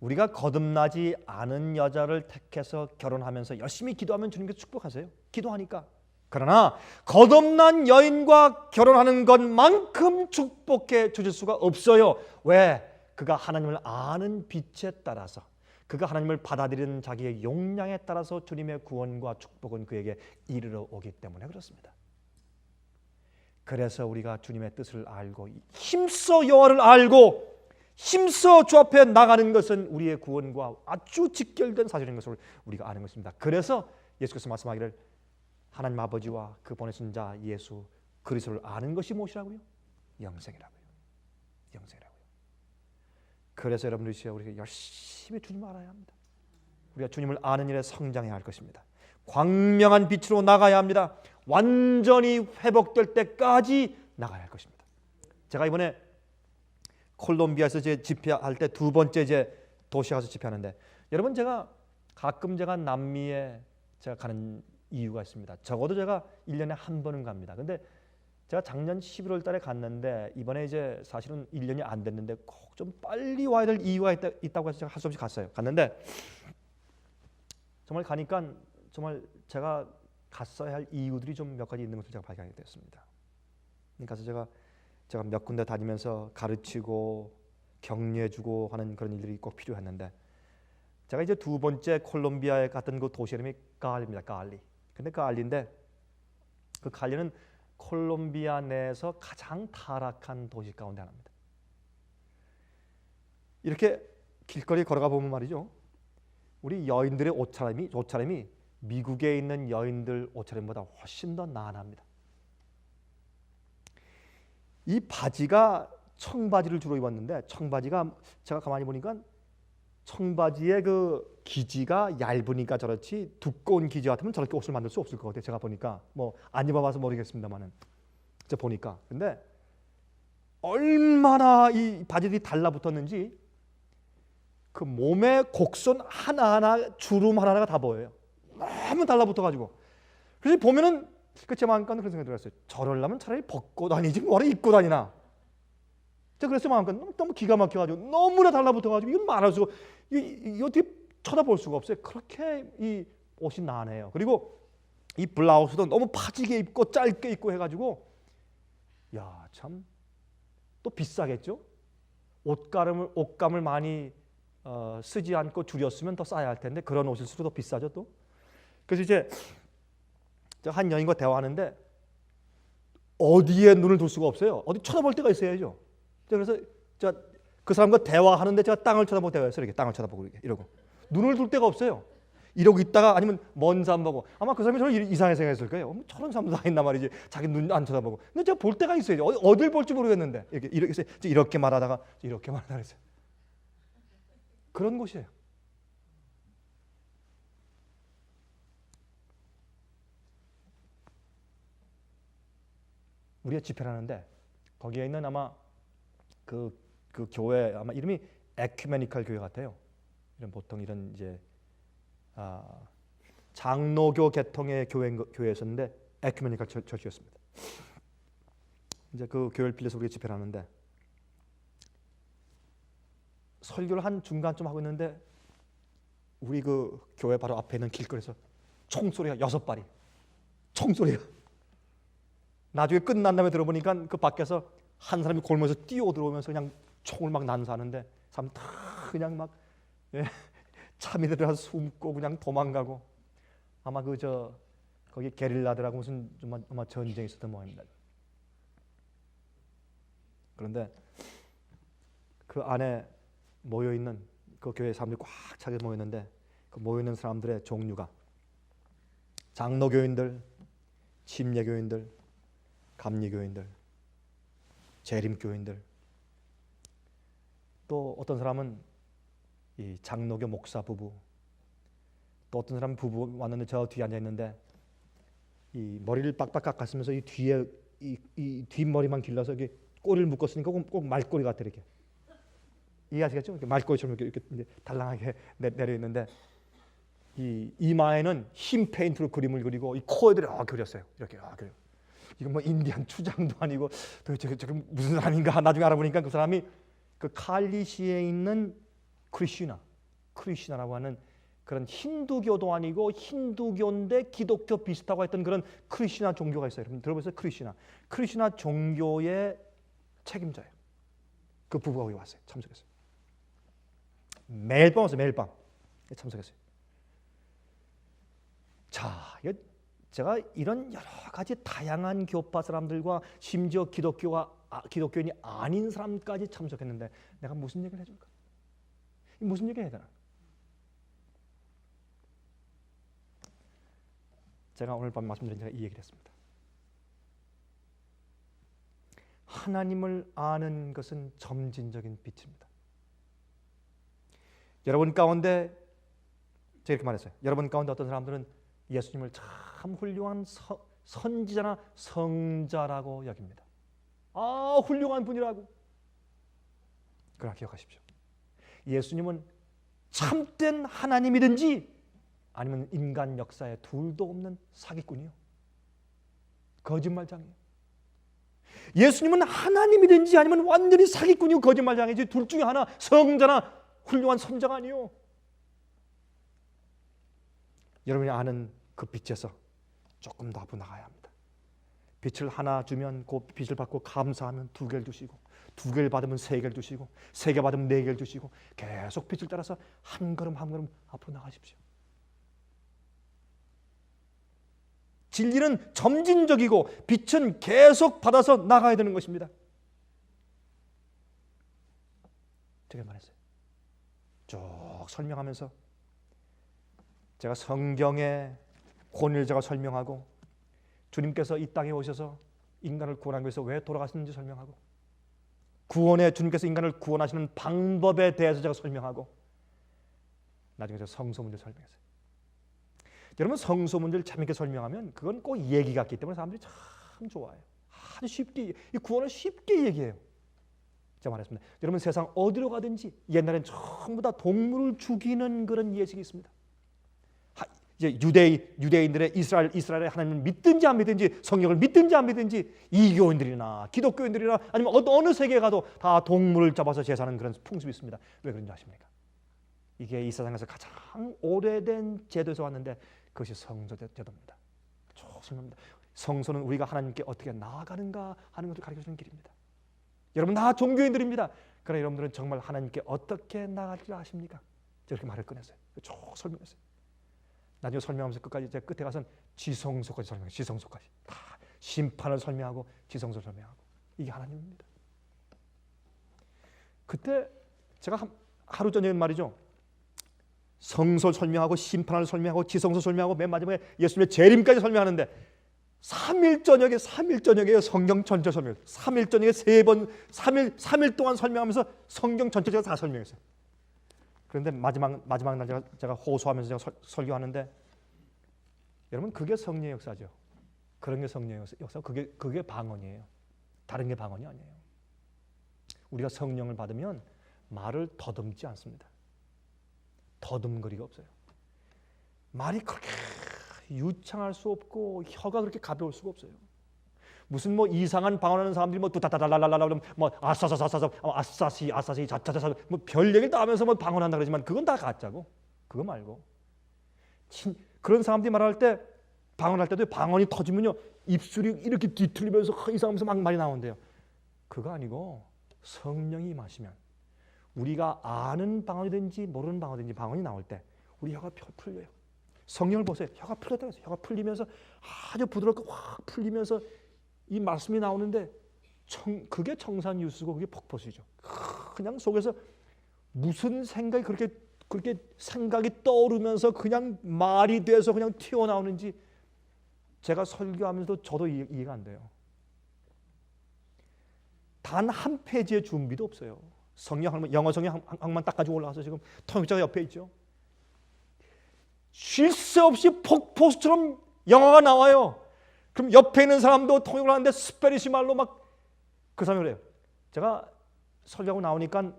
우리가 거듭나지 않은 여자를 택해서 결혼하면서 열심히 기도하면 주님께서 축복하세요. 기도하니까. 그러나 거듭난 여인과 결혼하는 것만큼 축복해 주실 수가 없어요. 왜? 그가 하나님을 아는 빛에 따라서 그가 하나님을 받아들이는 자기의 용량에 따라서 주님의 구원과 축복은 그에게 이르러 오기 때문에 그렇습니다. 그래서 우리가 주님의 뜻을 알고 힘써 여호와를 알고 힘써 주 앞에 나가는 것은 우리의 구원과 아주 직결된 사실인 것을 우리가 아는 것입니다. 그래서 예수께서 말씀하기를 하나님 아버지와 그 보내신 자 예수 그리스도를 아는 것이 무엇이라고요? 영생이라고요. 영생이라고요. 그래서 여러분들이 우리가 열심히 주님을 알아야 합니다. 우리가 주님을 아는 일에 성장해야 할 것입니다. 광명한 빛으로 나가야 합니다. 완전히 회복될 때까지 나가야 할 것입니다. 제가 이번에 콜롬비아에서 제 집회할 때 두 번째 이제 도시에 가서 집회하는데 여러분 제가 가끔 남미에 제가 가는 이유가 있습니다. 적어도 제가 1년에 한 번은 갑니다. 근데 제가 작년 11월 달에 갔는데 이번에 이제 사실은 1년이 안 됐는데 꼭 좀 빨리 와야 될 이유가 있다고 해서 제가 할 수 없이 갔어요. 갔는데 정말 가니까 정말 제가 갔어야 할 이유들이 좀 몇 가지 있는 것을 제가 발견하게 됐습니다. 그러니까 제가 몇 군데 다니면서 가르치고 격려해주고 하는 그런 일들이 꼭 필요했는데 제가 이제 두 번째 콜롬비아에 갔던 그 도시 이름이 칼리입니다. 칼리. 근데 칼리인데 그 칼리는 콜롬비아 내에서 가장 타락한 도시 가운데 하나입니다. 이렇게 길거리 걸어가 보면 말이죠. 우리 여인들의 옷차림이 미국에 있는 여인들 옷차림보다 훨씬 더 나아납니다. 이 바지가 청바지를 주로 입었는데 청바지가 제가 가만히 보니까 청바지의 그 기지가 얇으니까 저렇지 두꺼운 기지 같으면 저렇게 옷을 만들 수 없을 것 같아요. 제가 보니까 뭐 안 입어봐서 모르겠습니다만은 제가 보니까 근데 얼마나 이 바지들이 달라붙었는지 그 몸의 곡선 하나하나 주름 하나하나가 다 보여요. 너무 달라붙어가지고 그래서 보면은 제 마음가는 그런 생각이 들었어요. 저러려면 차라리 벗고 다니지 뭐라 입고 다니나. 제가 그래서 마음가 너무 기가 막혀가지고 너무나 달라붙어가지고 이건 말할 수가 이 어떻게 쳐다볼 수가 없어요. 그렇게 이 옷이 나네요. 그리고 이 블라우스도 너무 파지게 입고 짧게 입고 해가지고 야 참 또 비싸겠죠. 옷감을 많이 쓰지 않고 줄였으면 더 싸야 할 텐데 그런 옷일수록 더 비싸죠 또. 그래서 이제 한 여인과 대화하는데 어디에 눈을 둘 수가 없어요. 어디 쳐다볼 데가 있어야죠. 그래서 제가 그 사람과 대화하는데 제가 땅을 쳐다보고 대화했어요. 이렇게 땅을 쳐다보고 이러고 눈을 둘 데가 없어요. 이러고 있다가 아니면 먼 산 보고 아마 그 사람이 저를 이상하게 생각했을 거예요. 저런 사람도 다 있나 말이지. 자기 눈 안 쳐다보고. 근데 제가 볼 데가 있어야죠. 어딜 볼지 모르겠는데 이렇게 말하다가 이렇게 말하다가 그랬어요. 그런 곳이에요. 우리가 집회를 하는데 거기에 있는 아마 그 교회 아마 이름이 에큐메니컬 교회 같아요. 이런 보통 이런 이제 장로교 계통의 교회였었는데 에큐메니컬 처치였습니다. 이제 그 교회를 빌려서 우리가 집회를 하는데 설교를 한 중간쯤 하고 있는데 우리 그 교회 바로 앞에 있는 길거리에서 총소리가 6발이 총소리가 나중에 끝난 다음에 들어보니까 그 밖에서 한 사람이 골목에서 뛰어 들어오면서 그냥 총을 막 난사하는데 사람 다 그냥 막 참이 들어가서 숨고 그냥 도망가고 아마 거기 게릴라들하고 무슨 아마 전쟁이 있었던 모양입니다. 그런데 그 안에 모여있는 그 교회 사람들이 꽉 차게 모였는데 그 모여있는 사람들의 종류가 장로교인들, 침례교인들, 감리교인들, 재림교인들, 또 어떤 사람은 이 장로교 목사 부부, 또 어떤 사람 부부 왔는데 저 뒤에 앉아 있는데 이 머리를 빡빡 깎았으면서 이 뒤에 이 뒷머리만 길러서 이렇게 꼬리를 묶었으니까 꼭 말꼬리 같아 이렇게. 이해하시겠죠? 이렇게 말꼬리처럼 이렇게 이제 달랑하게 내려 있는데 이 이마에는 흰 페인트로 그림을 그리고 이 코에도 그렸어요. 이렇게 그려. 이건 뭐 인디안 추장도 아니고 도대체 저게 무슨 사람인가 나중에 알아보니까 그 사람이 그 칼리시에 있는 크리시나라고 하는 그런 힌두교도 아니고 힌두교인데 기독교 비슷하고 했던 그런 크리시나 종교가 있어요. 여러분 들어보세요. 크리시나 종교의 책임자예요. 그 부부가 거기 왔어요. 참석했어요. 매일 밤 왔어요. 매일 밤 참석했어요. 자, 제가 이런 여러 가지 다양한 교파 사람들과 심지어 기독교인이 아닌 사람까지 참석했는데 내가 무슨 얘기를 해줄까? 무슨 얘기를 해야 되나? 제가 오늘 밤 말씀드린 제가 이 얘기를 했습니다. 하나님을 아는 것은 점진적인 빛입니다. 여러분 가운데 제가 이렇게 말했어요. 여러분 가운데 어떤 사람들은 예수님을 참 훌륭한 선지자나 성자라고 여깁니다. 훌륭한 분이라고. 그러나 기억하십시오. 예수님은 참된 하나님이든지 아니면 인간 역사에 둘도 없는 사기꾼이요. 거짓말장이에요. 예수님은 하나님이든지 아니면 완전히 사기꾼이고 거짓말장이지 둘 중에 하나 성자나 훌륭한 선자가 아니요. 여러분이 아는 그 빛에서 조금 더 앞으로 나가야 합니다. 빛을 하나 주면 그 빛을 받고 감사하면 2개를 주시고 2개를 받으면 3개를 주시고 3개 받으면 4개를 주시고 계속 빛을 따라서 한 걸음 한 걸음 앞으로 나가십시오. 진리는 점진적이고 빛은 계속 받아서 나가야 되는 것입니다. 제가 말했어요. 쭉 설명하면서 제가 성경의 권위를 제가 설명하고 주님께서 이 땅에 오셔서 인간을 구원하기 위해서 왜 돌아가셨는지 설명하고 구원에 주님께서 인간을 구원하시는 방법에 대해서 제가 설명하고 나중에 제가 성소 문제를 설명했어요. 여러분 성소 문제를 재밌게 설명하면 그건 꼭 얘기 같기 때문에 사람들이 참 좋아해요. 아주 쉽게 이 구원을 쉽게 얘기해요. 제가 말했습니다. 여러분 세상 어디로 가든지 옛날엔 전부 다 동물을 죽이는 그런 예식이 있습니다. 이제 유대인들의 이스라엘의 하나님을 믿든지 안 믿든지 성경을 믿든지 안 믿든지 이교인들이나 기독교인들이나 아니면 어느 세계에 가도 다 동물을 잡아서 제사하는 그런 풍습이 있습니다. 왜 그런지 아십니까? 이게 이 세상에서 가장 오래된 제도에서 왔는데 그것이 성소 제도입니다. 좋습니다. 성소는 우리가 하나님께 어떻게 나아가는가 하는 것을 가르쳐주는 길입니다. 여러분 다 종교인들입니다. 그러나 여러분들은 정말 하나님께 어떻게 나아갈 줄 아십니까? 저렇게 말을 꺼냈어요. 쭉 설명했어요. 나중에 설명하면서 끝까지 제가 끝에 가서는 지성소까지 설명해요. 지성소까지 다 심판을 설명하고 지성소를 설명하고 이게 하나님입니다. 그때 제가 하루 저녁에 말이죠. 성소를 설명하고 심판을 설명하고 지성소 설명하고 맨 마지막에 예수님의 재림까지 설명하는데 3일 저녁에 성경 전체 설명. 3일 저녁에 3번 3일 동안 설명하면서 성경 전체가 다 설명했어요. 그런데 마지막 날 제가 호소하면서 제가 설교하는데 여러분 그게 성령의 역사죠. 그런 게 성령의 역사. 그게 방언이에요. 다른 게 방언이 아니에요. 우리가 성령을 받으면 말을 더듬지 않습니다. 더듬거리가 없어요. 말이 그렇게 유창할 수 없고 혀가 그렇게 가벼울 수가 없어요. 무슨 뭐 이상한 방언하는 사람들이 뭐 두다다달랄랄랄 뭐 아싸사사사사 아싸시 자자자자 뭐 별 얘기를 다 하면서 뭐 방언한다 그러지만 그건 다 가짜고 그거 말고 그런 사람들이 말할 때 방언할 때도 방언이 터지면요 입술이 이렇게 뒤틀리면서 이상하면서 막 말이 나온대요. 그거 아니고 성령이 임하시면 우리가 아는 방언이든지 모르는 방언이든지 방언이 나올 때 우리 혀가 풀려요. 성령을 보세요. 혀가 풀렸다고 해서 혀가 풀리면서 아주 부드럽게 확 풀리면서 이 말씀이 나오는데 그게 청산유수고 그게 폭포수죠. 그냥 속에서 무슨 생각이 그렇게 생각이 떠오르면서 그냥 말이 돼서 그냥 튀어나오는지 제가 설교하면서도 저도 이해가 안 돼요. 단 한 페이지의 준비도 없어요. 성경 영어 성경 항만 딱 가지고 올라와서 지금 통역자가 옆에 있죠. 쉴 새 없이 폭포수처럼 영어가 나와요. 그럼 옆에 있는 사람도 통역을 하는데 스페니시 말로 막 그 사람이 그래요. 제가 설교하고 나오니까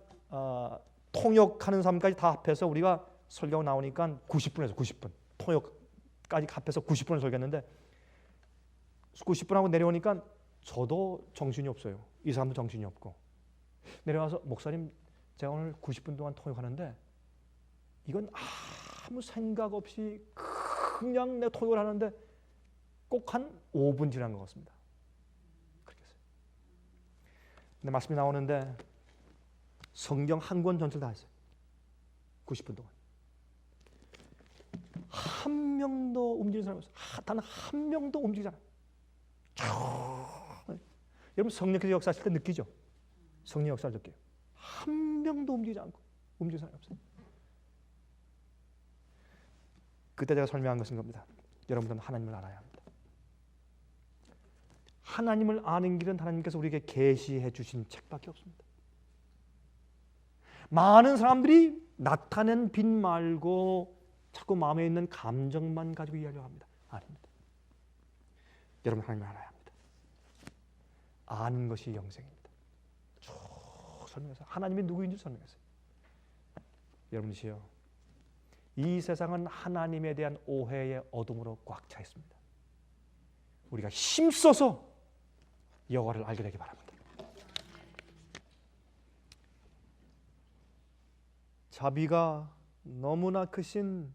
통역하는 사람까지 다 합해서 우리가 설교하고 나오니까 90분에서 90분 통역까지 합해서 90분을 설교했는데 90분 하고 내려오니까 저도 정신이 없어요. 이 사람도 정신이 없고 내려와서 목사님 제가 오늘 90분 동안 통역하는데 이건 아무 생각 없이 그냥 내가 통역을 하는데 꼭 한 5분 지난 것 같습니다. 그렇게 했어요. 근데 말씀이 나오는데 성경 한 권 전체를 다 했어요. 90분 동안. 한 명도 움직이는 사람이 없어요. 단 한 명도 움직이지 않아요. 여러분 성령께서 역사하실 때 느끼죠? 성령 역사를 느껴요. 한 명도 움직이지 않고 움직이는 사람이 없어요. 그때 제가 설명한 것인 겁니다. 여러분들은 하나님을 알아야 합니다. 하나님을 아는 길은 하나님께서 우리에게 계시해 주신 책밖에 없습니다. 많은 사람들이 나타낸 빛 말고 자꾸 마음에 있는 감정만 가지고 이야기를 합니다. 아닙니다. 여러분 하나님을 알아야 합니다. 아는 것이 영생입니다. 쭉 설명해서 하나님이 누구인지 설명했어요. 여러분이시여, 이 세상은 하나님에 대한 오해의 어둠으로 꽉 차 있습니다. 우리가 힘써서 여호와를 알게 되기 바랍니다. 자비가 너무나 크신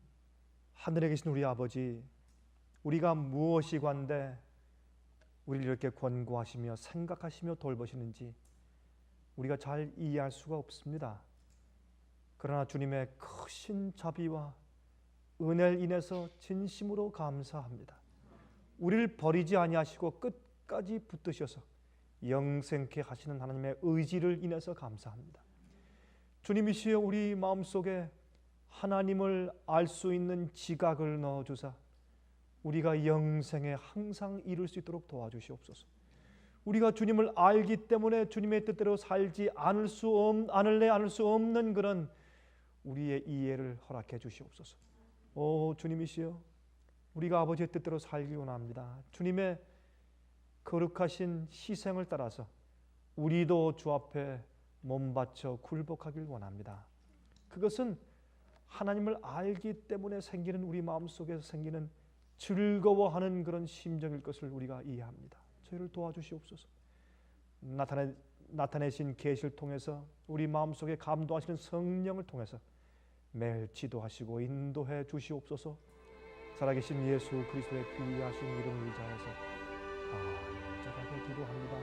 하늘에 계신 우리 아버지, 우리가 무엇이 관대 우리를 이렇게 권고하시며 생각하시며 돌보시는지 우리가 잘 이해할 수가 없습니다. 그러나 주님의 크신 자비와 은혜를 인해서 진심으로 감사합니다. 우리를 버리지 아니하시고 끝까지 붙드셔서 영생케 하시는 하나님의 의지를 인해서 감사합니다. 주님이시여, 우리 마음속에 하나님을 알 수 있는 지각을 넣어주사 우리가 영생에 항상 이룰 수 있도록 도와주시옵소서. 우리가 주님을 알기 때문에 주님의 뜻대로 살지 않을 수 없는 그런 우리의 이해를 허락해 주시옵소서. 오 주님이시여, 우리가 아버지의 뜻대로 살기 원합니다. 주님의 거룩하신 희생을 따라서 우리도 주 앞에 몸 바쳐 굴복하길 원합니다. 그것은 하나님을 알기 때문에 생기는 우리 마음속에서 생기는 즐거워하는 그런 심정일 것을 우리가 이해합니다. 저희를 도와주시옵소서. 나타내신 계시를 통해서 우리 마음속에 감동하시는 성령을 통해서 매일 지도하시고 인도해 주시옵소서. 살아계신 예수 그리스도의 귀하신 이름 의지하여서 간절하게 기도합니다.